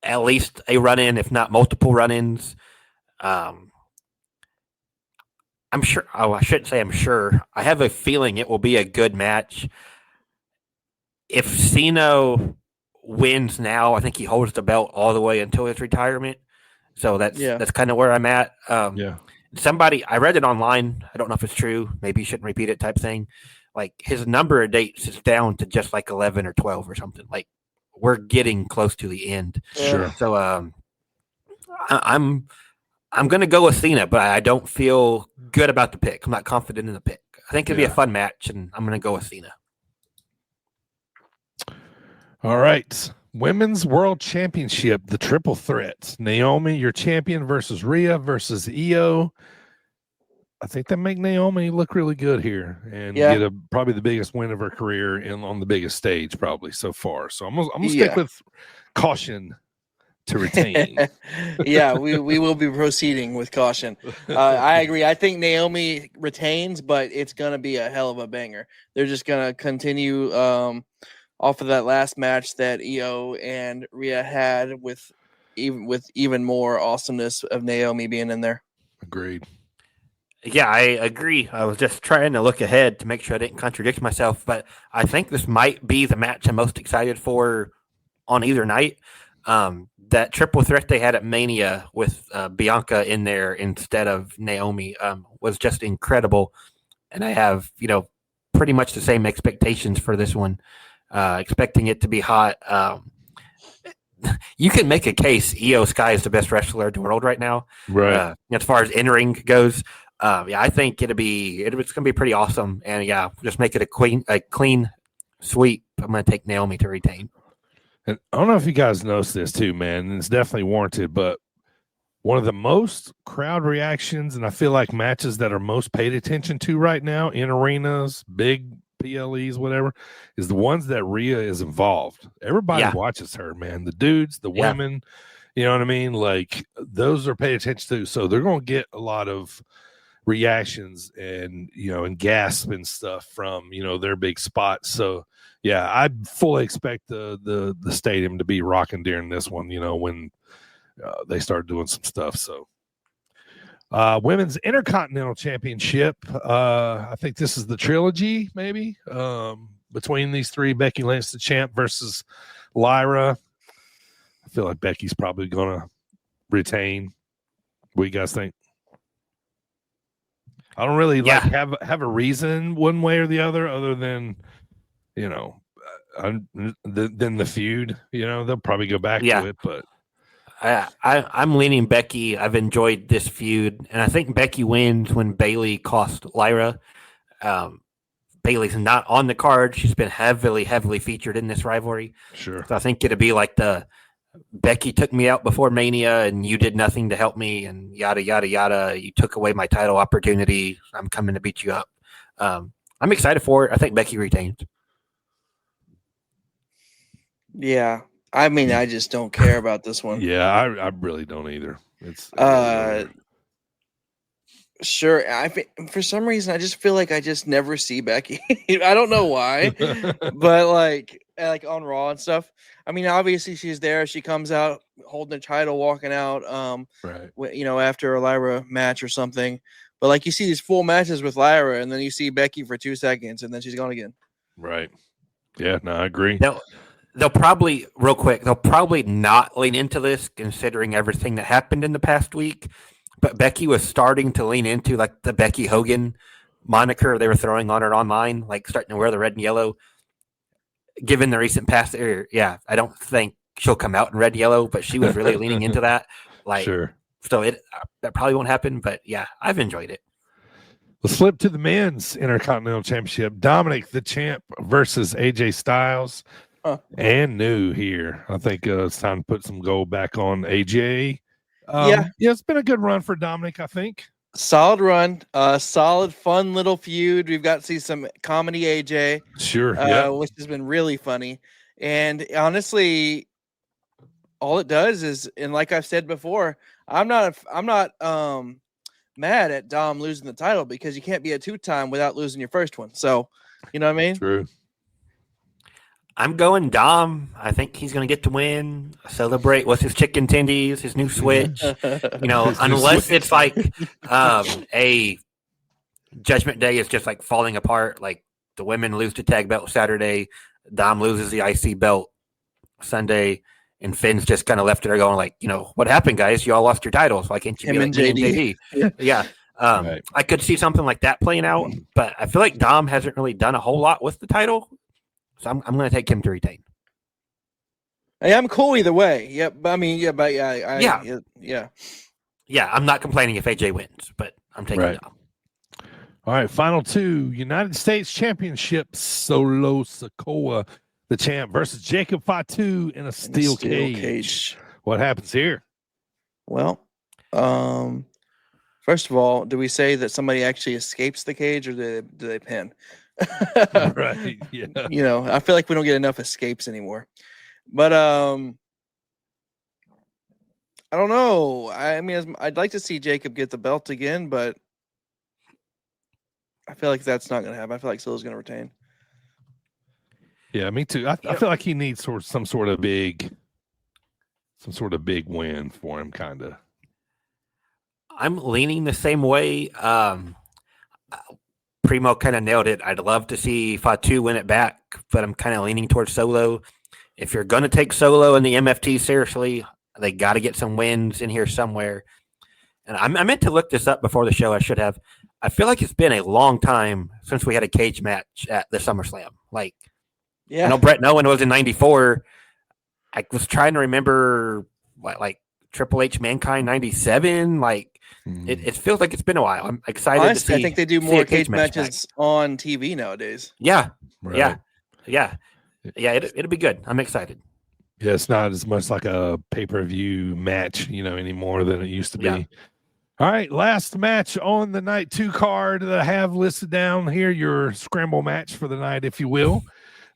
at least a run-in, if not multiple run-ins. I'm sure. Oh, I shouldn't say I'm sure. I have a feeling it will be a good match. If Cena wins now, I think he holds the belt all the way until his retirement. So that's kind of where I'm at. I read it online. I don't know if it's true. Maybe you shouldn't repeat it type thing. Like his number of dates is down to just like 11 or 12 or something. Like we're getting close to the end. Sure. So I'm going to go with Cena, but I don't feel good about the pick. I'm not confident in the pick. I think it'll be a fun match, and I'm going to go with Cena. All right. Women's World Championship, the triple threat. Naomi, your champion, versus Rhea versus Io. I think they make Naomi look really good here and get probably the biggest win of her career on the biggest stage probably so far. So I'm gonna stick with caution to retain. we will be proceeding with caution. I agree. I think Naomi retains, but it's gonna be a hell of a banger. They're just gonna continue off of that last match that Io and Rhea had with even more awesomeness of Naomi being in there. Agreed. Yeah, I agree. I was just trying to look ahead to make sure I didn't contradict myself, but I think this might be the match I'm most excited for on either night. That triple threat they had at Mania with Bianca in there instead of Naomi was just incredible. And I have, pretty much the same expectations for this one, expecting it to be hot. You can make a case Io Sky is the best wrestler in the world right now. Right. As far as in-ring goes. I think it's going to be pretty awesome. And just make it a clean sweep. I'm going to take Naomi to retain. And I don't know if you guys noticed this too, man. And it's definitely warranted, but one of the most crowd reactions, and I feel like matches that are most paid attention to right now in arenas, big PLEs, whatever, is the ones that Rhea is involved. Everybody watches her, man. The dudes, the women, you know what I mean? Like those are paid attention to. So they're going to get a lot of reactions and and gasp and stuff from their big spots. So I fully expect the stadium to be rocking during this one when they start doing some stuff. So women's Intercontinental Championship, I think this is the trilogy maybe between these three. Becky Lynch the champ versus Lyra. I feel like Becky's probably gonna retain. What do you guys think? I don't really have a reason one way or the other than than the feud. They'll probably go back to it, but I'm leaning Becky. I've enjoyed this feud, and I think Becky wins when Bayley cost Lyra. Bayley's not on the card. She's been heavily featured in this rivalry. Sure. So I think it'll be like the Becky took me out before Mania and you did nothing to help me and yada, yada, yada. You took away my title opportunity. I'm coming to beat you up. I'm excited for it. I think Becky retains. Yeah. I mean, I just don't care about this one. Yeah, I really don't either. It's sure. For some reason, I just feel like I just never see Becky. I don't know why, but like on Raw and stuff. I mean, obviously she's there. She comes out holding the title, walking out, right. After a Lyra match or something. But like you see these full matches with Lyra, and then you see Becky for 2 seconds, and then she's gone again. Right. Yeah. No, I agree. They'll probably not lean into this, considering everything that happened in the past week. But Becky was starting to lean into like the Becky Hogan moniker they were throwing on her online, like starting to wear the red and yellow. Given the recent past, I don't think she'll come out in red yellow, but she was really leaning into that. Like, Sure. so that probably won't happen. But yeah, I've enjoyed it. Let's flip to the men's Intercontinental Championship. Dominic the Champ versus AJ Styles. And new here. I think it's time to put some gold back on AJ. Yeah, it's been a good run for Dominic, I think. Solid run. Solid, fun little feud. We've got to see some comedy AJ. Sure. Yeah. Which has been really funny. And honestly, all it does is, and like I've said before, I'm not mad at Dom losing the title because you can't be a 2-time without losing your first one. So, you know what I mean? True. I'm going Dom. I think he's going to get to win, celebrate with his chicken tendies, his new Switch. Unless it's like a Judgment Day is just like falling apart. Like the women lose the tag belt Saturday, Dom loses the IC belt Sunday, and Finn's just kind of left there going like, what happened, guys? You all lost your titles. Why can't you be like JD? Yeah. Right. I could see something like that playing out, but I feel like Dom hasn't really done a whole lot with the title. So I'm going to take him to retain. Hey, I'm cool either way. Yeah, I'm not complaining if AJ wins, but I'm taking Dom. All right, final two. United States Championship, Solo Sikoa, the champ, versus Jacob Fatu in a steel cage. What happens here? Well, first of all, do we say that somebody actually escapes the cage, or do they pin? Right. Yeah. I feel like we don't get enough escapes anymore. But I don't know. I mean, I'd like to see Jacob get the belt again, but I feel like that's not going to happen. I feel like Solo's going to retain. Yeah, me too. I feel like he needs some sort of big win for him, kind of. I'm leaning the same way. Primo kind of nailed it. I'd love to see Fatu win it back, but I'm kind of leaning towards Solo. If you're going to take Solo and the MFT seriously, they got to get some wins in here somewhere. And I meant to look this up before the show. I should have. I feel like it's been a long time since we had a cage match at the SummerSlam. I know Brett Nolan was in '94. I was trying to remember like Triple H Mankind '97. It feels like it's been a while. I'm excited to see. I think they do more cage matches on TV nowadays. Yeah. Right. Yeah. It'll be good. I'm excited. Yeah, it's not as much like a pay-per-view match, anymore than it used to be. Yeah. All right, last match on the night 2 card that I have listed down here, your scramble match for the night, if you will.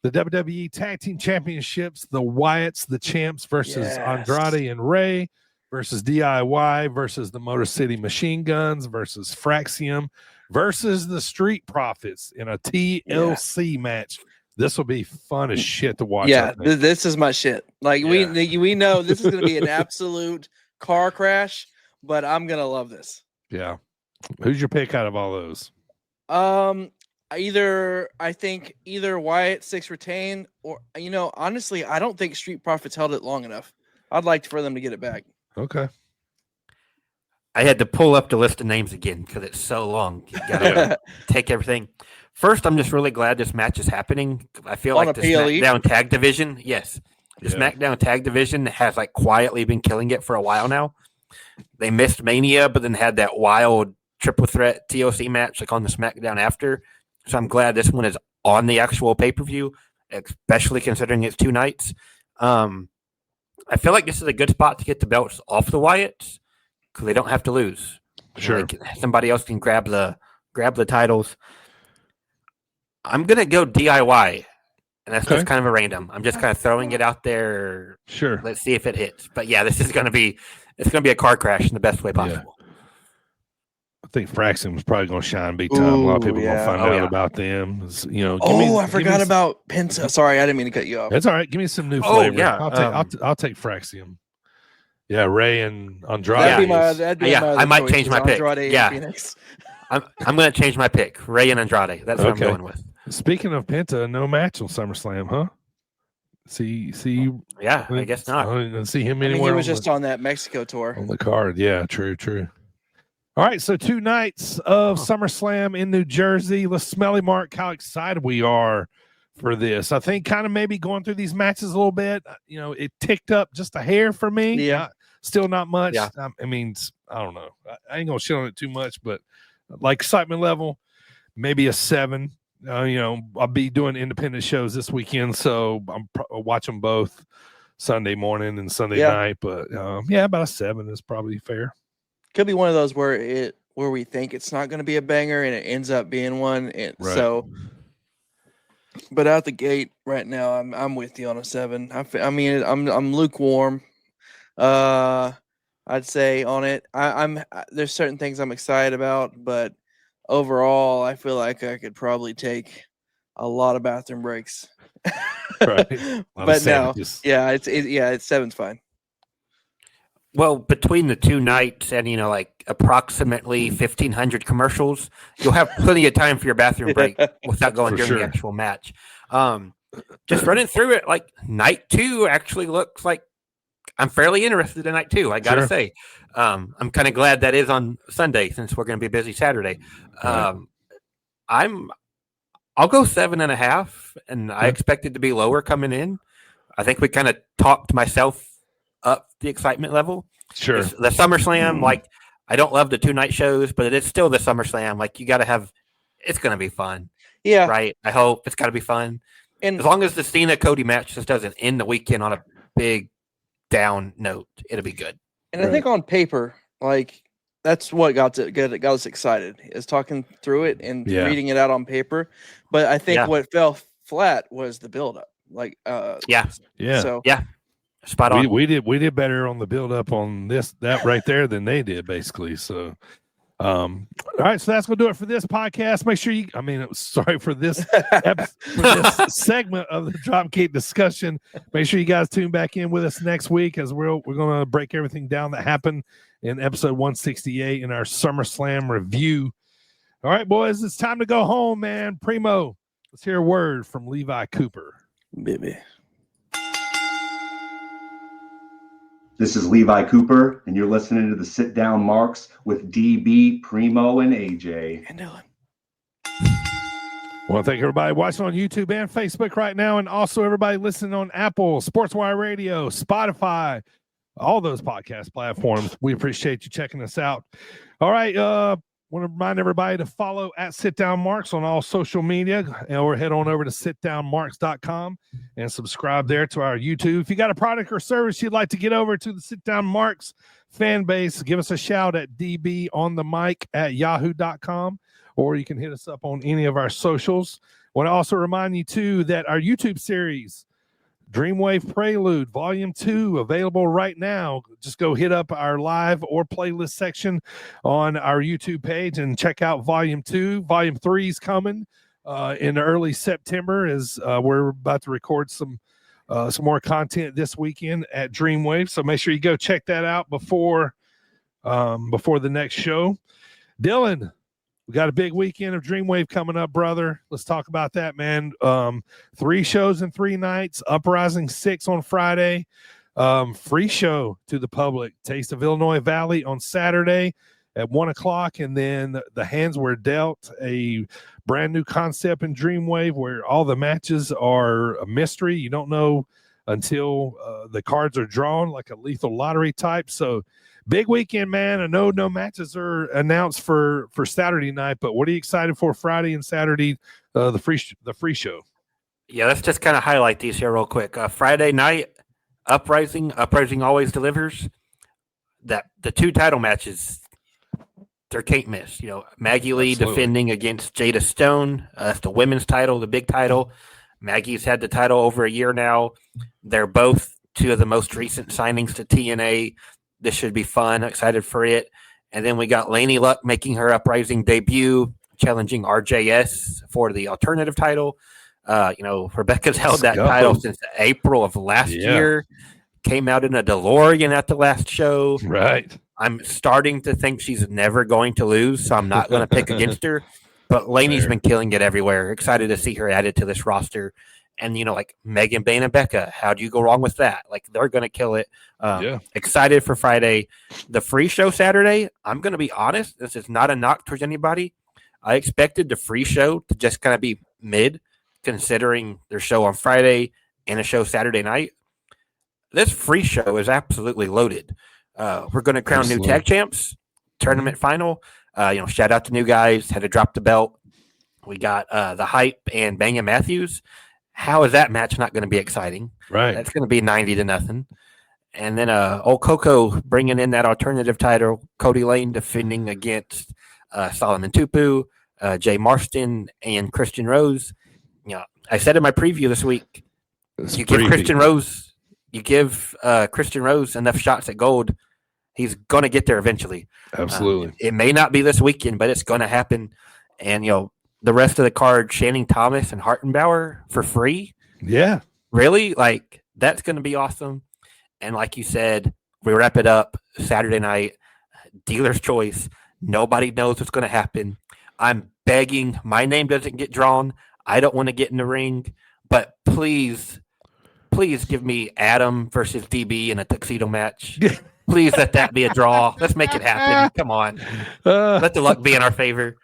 The WWE Tag Team Championships, the Wyatts, the champs, versus Andrade and Ray, versus DIY, versus the Motor City Machine Guns, versus Fraxium, versus the Street Profits in a TLC match. This will be fun as shit to watch. Yeah, this is my shit. We know this is going to be an absolute car crash, but I'm going to love this. Yeah. Who's your pick out of all those? I think either Wyatt 6 retain, or honestly, I don't think Street Profits held it long enough. I'd like for them to get it back. Okay. I had to pull up the list of names again because it's so long. You gotta take everything. First, I'm just really glad this match is happening. I feel like the SmackDown Tag Division, SmackDown Tag Division has quietly been killing it for a while now. They missed Mania, but then had that wild triple threat TLC match on the SmackDown after. So I'm glad this one is on the actual pay-per-view, especially considering it's 2 nights. I feel like this is a good spot to get the belts off the Wyatts because they don't have to lose. Sure. Somebody else can grab the titles. I'm going to go DIY, and that's just kind of a random. I'm just kind of throwing it out there. Sure. Let's see if it hits. But yeah, this is going to be a car crash in the best way possible. Yeah. I think Fraxium was probably going to shine big time. A lot of people going to find out about them. I forgot about Penta. Sorry, I didn't mean to cut you off. That's all right. Give me some new flavor. Yeah. I'll take Fraxium. Yeah, Ray and Andrade. I might change my pick. I'm going to change my pick. Ray and Andrade. That's what I'm going with. Speaking of Penta, no match on SummerSlam, huh? See. Yeah, I guess not. I didn't see him anywhere. He was just on that Mexico tour on the card. Yeah, true. All right, so 2 nights of SummerSlam in New Jersey. Let's smelly mark how excited we are for this. I think kind of maybe going through these matches a little bit, it ticked up just a hair for me. Yeah. Still not much. Yeah. I mean, I don't know. I ain't going to shit on it too much, but like excitement level, maybe a 7. I'll be doing independent shows this weekend, so I'm watching both Sunday morning and Sunday night. But about a 7 is probably fair. Could be one of those where we think it's not going to be a banger and it ends up being one. Right. So, but out the gate right now, I'm with you on a 7. I'm lukewarm. I'd say on it. There's certain things I'm excited about, but overall, I feel like I could probably take a lot of bathroom breaks. Right. But no, it's 7's fine. Well, between the 2 nights and, approximately 1,500 commercials, you'll have plenty of time for your bathroom break without going during the actual match. Just running through it, like night 2 actually looks like I'm fairly interested in night 2, I got to say. I'm kind of glad that is on Sunday since we're going to be busy Saturday. I'll go 7.5, and I expect it to be lower coming in. I think we kind of talked myself up the excitement level. Sure. The SummerSlam, I don't love the 2-night shows, but it is still the SummerSlam. You got to have, it's going to be fun. Yeah. Right? I hope it's got to be fun. And as long as the Cena-Cody match just doesn't end the weekend on a big down note, it'll be good. And I think on paper, that's what got us excited, is talking through it and reading it out on paper. But I think what fell flat was the buildup. So spot on. We did better on the build up on that right there than they did, basically. So all right, so that's gonna do it for this podcast. Make sure for this segment of the Dropkick discussion. Make sure you guys tune back in with us next week, as we're gonna break everything down that happened in episode 168 in our SummerSlam review. All right, boys, it's time to go home, man. Primo, let's hear a word from Levi Cooper. Baby. This is Levi Cooper, and you're listening to the Sit Down Marks with DB, Primo, and AJ. And Dylan. Well, thank everybody watching on YouTube and Facebook right now, and also everybody listening on Apple, SportzWire Radio, Spotify, all those podcast platforms. We appreciate you checking us out. All right, want to remind everybody to follow at Sit Down Marks on all social media, or head on over to sitdownmarks.com and subscribe there to our YouTube. If you got a product or service you'd like to get over to the Sit Down Marks fan base, give us a shout at dbonthemic@yahoo.com, or you can hit us up on any of our socials. I want to also remind you, too, that our YouTube series, Dreamwave Prelude Volume 2, available right now. Just go hit up our live or playlist section on our YouTube page and check out Volume 2. Volume 3 is coming in early September, as we're about to record some more content this weekend at Dreamwave. So make sure you go check that out before the next show. Dylan, we got a big weekend of Dreamwave coming up, brother. Let's talk about that, man. 3 shows in 3 nights. Uprising 6 on Friday. Free show to the public. Taste of Illinois Valley on Saturday at 1:00, and then the hands were dealt, a brand new concept in Dreamwave where all the matches are a mystery. You don't know until the cards are drawn, like a lethal lottery type. So big weekend, man. I know no matches are announced for Saturday night, but what are you excited for Friday and Saturday, the free show? Yeah, let's just kind of highlight these here real quick. Friday night, Uprising always delivers. That the 2 title matches, they can't miss. Maggie Lee defending against Jada Stone. That's the women's title, the big title. Maggie's had the title over a year now. They're both 2 of the most recent signings to TNA. This should be fun. Excited for it. And then we got Laney Luck making her Uprising debut, challenging RJS for the alternative title. Rebecca's held that title since April of last year. Came out in a DeLorean at the last show. Right. I'm starting to think she's never going to lose, so I'm not going to pick against her. But Laney's been killing it everywhere. Excited to see her added to this roster. And, Megan Bain and Becca, how do you go wrong with that? They're going to kill it. Excited for Friday. The free show Saturday, I'm going to be honest, this is not a knock towards anybody. I expected the free show to just kind of be mid. considering their show on Friday and a show Saturday night. This free show is absolutely loaded. We're going to crown new tag champs, tournament final. Shout out to new guys, had to drop the belt. We got the Hype and Banga Matthews. How is that match not going to be exciting? Right. That's going to be 90-0. And then old Coco bringing in that alternative title, Cody Lane defending against Solomon Tupu, Jay Marston, and Christian Rose. I said in my preview this week, you give Christian Rose enough shots at gold, he's going to get there eventually. Absolutely. It may not be this weekend, but it's going to happen. And, the rest of the card, Channing Thomas and Hartenbauer for free. Yeah. Really? Like, that's going to be awesome. And like you said, we wrap it up Saturday night, dealer's choice. Nobody knows what's going to happen. I'm begging. My name doesn't get drawn. I don't want to get in the ring. But please give me Adam versus DB in a tuxedo match. Please let that be a draw. Let's make it happen. Come on. Let the luck be in our favor.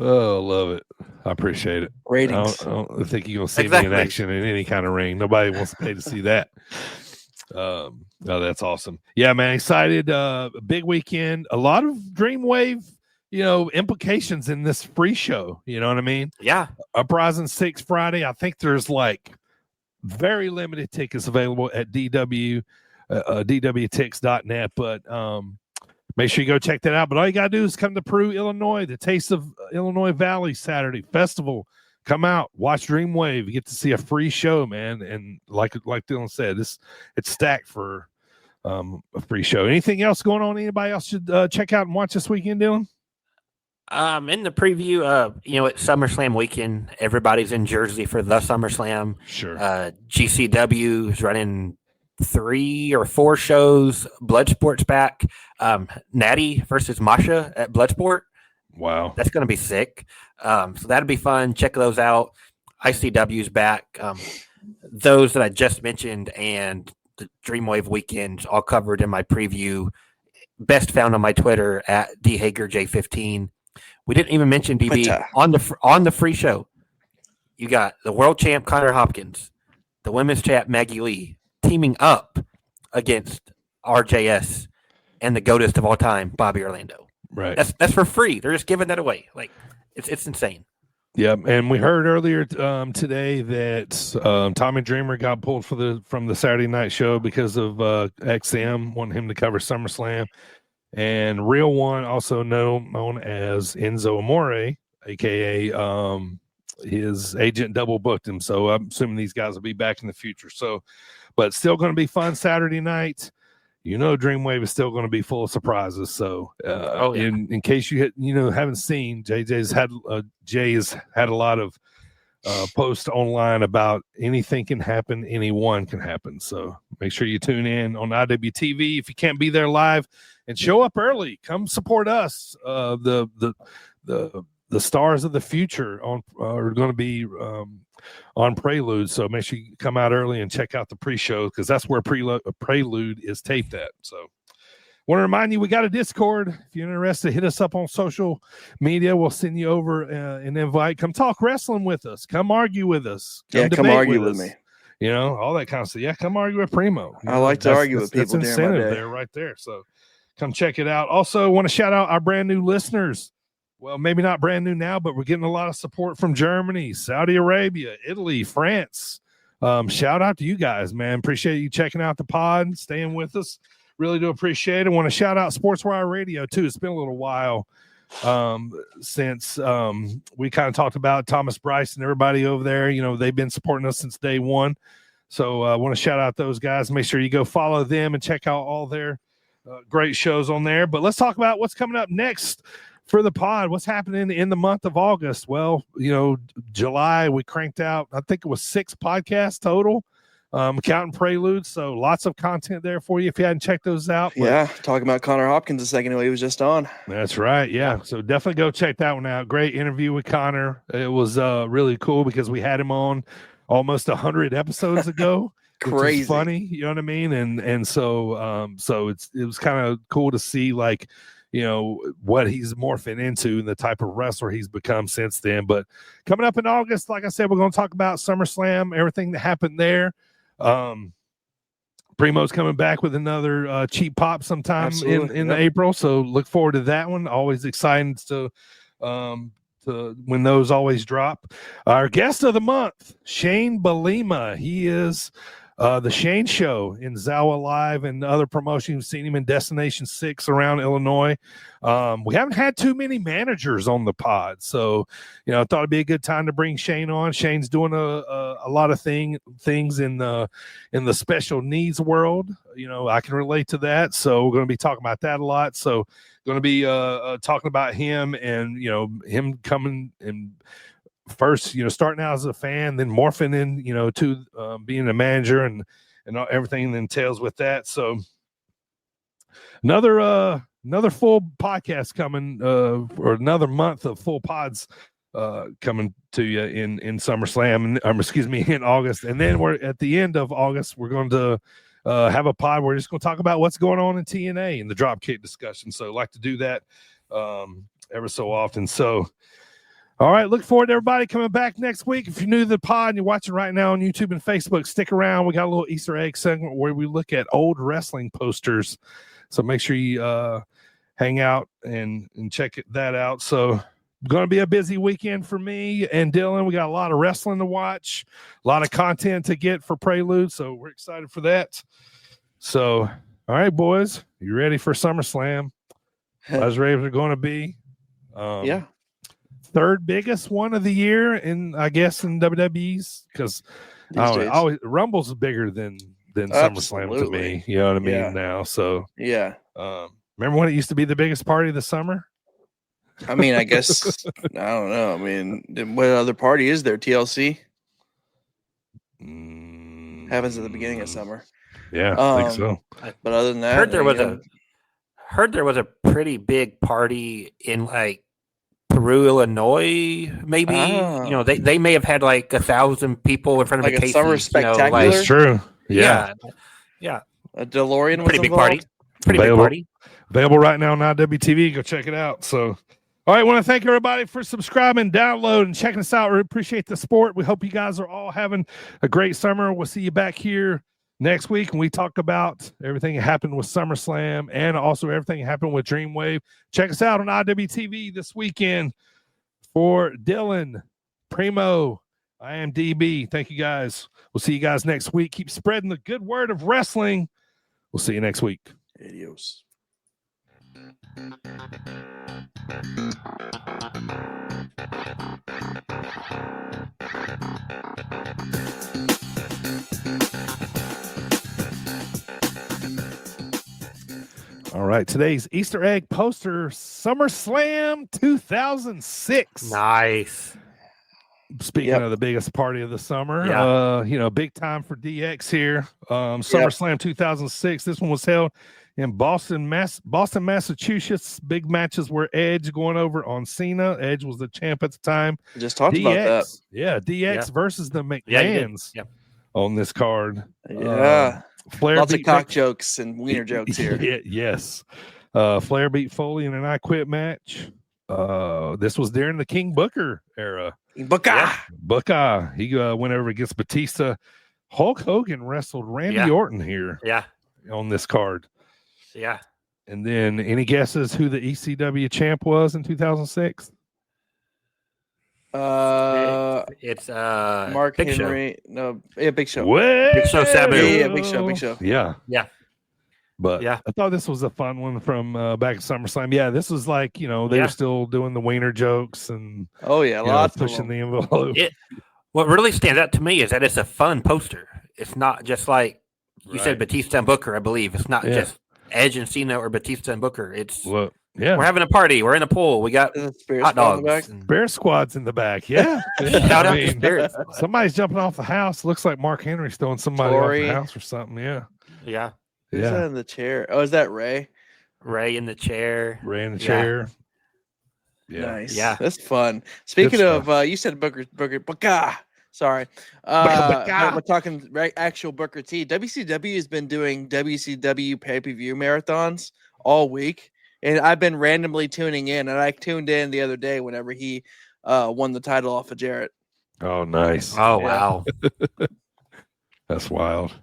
Oh, love it. I appreciate it. Ratings. I don't think you're going to see me in action in any kind of ring. Nobody wants to pay to see that. No, that's awesome. Yeah, man, excited. Big weekend. A lot of Dreamwave, implications in this free show. You know what I mean? Yeah. Uprising 6 Friday. I think there's like very limited tickets available at dwtix.net, but make sure you go check that out. But all you got to do is come to Peru, Illinois, the Taste of Illinois Valley Saturday Festival. Come out, watch Dreamwave. You get to see a free show, man. And like Dylan said, it's stacked for a free show. Anything else going on? Anybody else should check out and watch this weekend, Dylan? In the preview, it's SummerSlam weekend. Everybody's in Jersey for the SummerSlam. Sure. GCW is running 3 or 4 shows. Bloodsport's back. Natty versus Masha at Bloodsport. Wow. That's going to be sick. So that'll be fun. Check those out. ICW's back. Those that I just mentioned and the Dreamwave weekend all covered in my preview. Best found on my Twitter at DHagerJ15. We didn't even mention DB on the free show. You got the world champ Connor Hopkins, the women's champ Maggie Lee teaming up against RJS and the GOATest of all time, Bobby Orlando. Right. That's for free. They're just giving that away. Like it's insane. Yeah, and we heard earlier today that Tommy Dreamer got pulled from the Saturday night show because of XM wanting him to cover SummerSlam. And Real One, also known as Enzo Amore, aka his agent double booked him. So I'm assuming these guys will be back in the future. So, but still going to be fun Saturday night. Dreamwave is still going to be full of surprises. So, in case you haven't seen, Jay has had a lot of posts online about anything can happen, anyone can happen. So make sure you tune in on IWTV if you can't be there live, and show up early. Come support us. The stars of the future are going to be on Prelude, so make sure you come out early and check out the pre-show, because that's where Prelude is taped at. So want to remind you, we got a Discord. If you're interested, hit us up on social media. We'll send you over an invite. Come talk wrestling with us. Come argue with us. Come argue with me. All that kind of stuff. Yeah, come argue with Primo. I like to argue with people. That's incentive there, right there. So come check it out. Also, want to shout out our brand new listeners. Well, maybe not brand new now, but we're getting a lot of support from Germany, Saudi Arabia, Italy, France. Shout out to you guys, man. Appreciate you checking out the pod, staying with us. Really do appreciate it. Want to shout out SportzWire Radio, too. It's been a little while since we kind of talked about Thomas Bryce and everybody over there. They've been supporting us since day one. So I want to shout out those guys. Make sure you go follow them and check out all their great shows on there. But let's talk about what's coming up next for the pod. What's happening in the month of August? Well, July we cranked out, I think it was 6 podcasts total, counting Prelude. So lots of content there for you if you hadn't checked those out. Yeah, talking about Connor Hopkins a second ago, he was just on. That's right. Yeah, so definitely go check that one out. Great interview with Connor. It was really cool because we had him on almost 100 episodes ago. Crazy, funny, you know what I mean? And so it was kind of cool to see, like, what he's morphing into and the type of wrestler he's become since then. But coming up in August, like I said, we're going to talk about SummerSlam, everything that happened there. Primo's coming back with another cheap pop sometime in April, so look forward to that one. Always excited to when those always drop. Our guest of the month, Shane Belima. He is the Shane Show in Zawa Live and other promotions. You've seen him in Destination 6 around Illinois. We haven't had too many managers on the pod, so I thought it'd be a good time to bring Shane on. Shane's doing a lot of things in the special needs world. I can relate to that, so we're going to be talking about that a lot. So going to be talking about him and him coming and first, starting out as a fan, then morphing in, to being a manager and everything that entails with that. So another full podcast coming, or another month of full pods coming to you in SummerSlam, in August. And then we're at the end of August, we're going to have a pod. We're just going to talk about what's going on in TNA and the Dropkick discussion. So I like to do that ever so often. So all right, look forward to everybody coming back next week. If you're new to the pod and you're watching right now on YouTube and Facebook, stick around. We got a little Easter egg segment where we look at old wrestling posters. So make sure you hang out and check that out. So going to be a busy weekend for me and Dylan. We got a lot of wrestling to watch, a lot of content to get for Prelude. So we're excited for that. So, all right, boys, you ready for SummerSlam? As Raves are going to be. Yeah. Third biggest one of the year in WWE's, because Rumble's bigger than SummerSlam to me. You know what I mean? Now, so yeah. Remember when it used to be the biggest party of the summer? I mean, I guess I don't know. I mean, what other party is there? TLC happens at the beginning of summer. Yeah, I think so. But other than that, heard there was a pretty big party in like Peru, Illinois, maybe. They may have had like 1,000 people in front of like a Casey's, summer spectacular. That's true. Yeah. A DeLorean pretty was big party. Pretty big party. Available right now on IWTV. Go check it out. So, all right, I want to thank everybody for subscribing, downloading, and checking us out. We appreciate the support. We hope you guys are all having a great summer. We'll see you back here next week when we talk about everything that happened with SummerSlam and also everything that happened with Dreamwave. Check us out on IWTV this weekend. For Dylan, Primo, I am DB. Thank you guys. We'll see you guys next week. Keep spreading the good word of wrestling. We'll see you next week. Adios. All right, today's Easter egg poster, SummerSlam 2006. Nice. Speaking of the biggest party of the summer, big time for DX here. SummerSlam 2006. This one was held in Boston, Massachusetts. Big matches were Edge going over on Cena. Edge was the champ at the time. Just talked about that. Yeah, DX versus the McMahons on this card. Yeah. Flair lots of cock jokes and wiener jokes here. Yes. Flair beat Foley in an I Quit match. This was during the King Booker era. Booker. He went over against Batista. Hulk Hogan wrestled Randy Orton here. Yeah. On this card. Yeah. And then any guesses who the ECW champ was in 2006? It's Mark Big Henry. Show. No, Big Show. Well, Big Show Sabu. Yeah, Big Show. Yeah. But I thought this was a fun one from back at SummerSlam. Yeah, this was like, they were still doing the wiener jokes and lots pushing the envelope. What really stands out to me is that it's a fun poster. It's not just like you said, Batista and Booker, I believe. It's not just Edge and Cena or Batista and Booker. It's we're having a party. We're in a pool. We got hot dogs. Bear Squad's in the back. Yeah. Shout out to Spirit. Somebody's jumping off the house. Looks like Mark Henry's throwing somebody off the house or something. Yeah. Yeah. Who's that in the chair? Oh, is that Ray? Ray in the chair. chair. Yeah. Nice. Yeah. That's fun. Speaking of, you said Booker. Sorry. We're talking actual Booker T. WCW has been doing WCW pay-per-view marathons all week. And I've been randomly tuning in, and I tuned in the other day whenever he won the title off of Jarrett. Oh, nice. Oh, Yeah. wow. That's wild.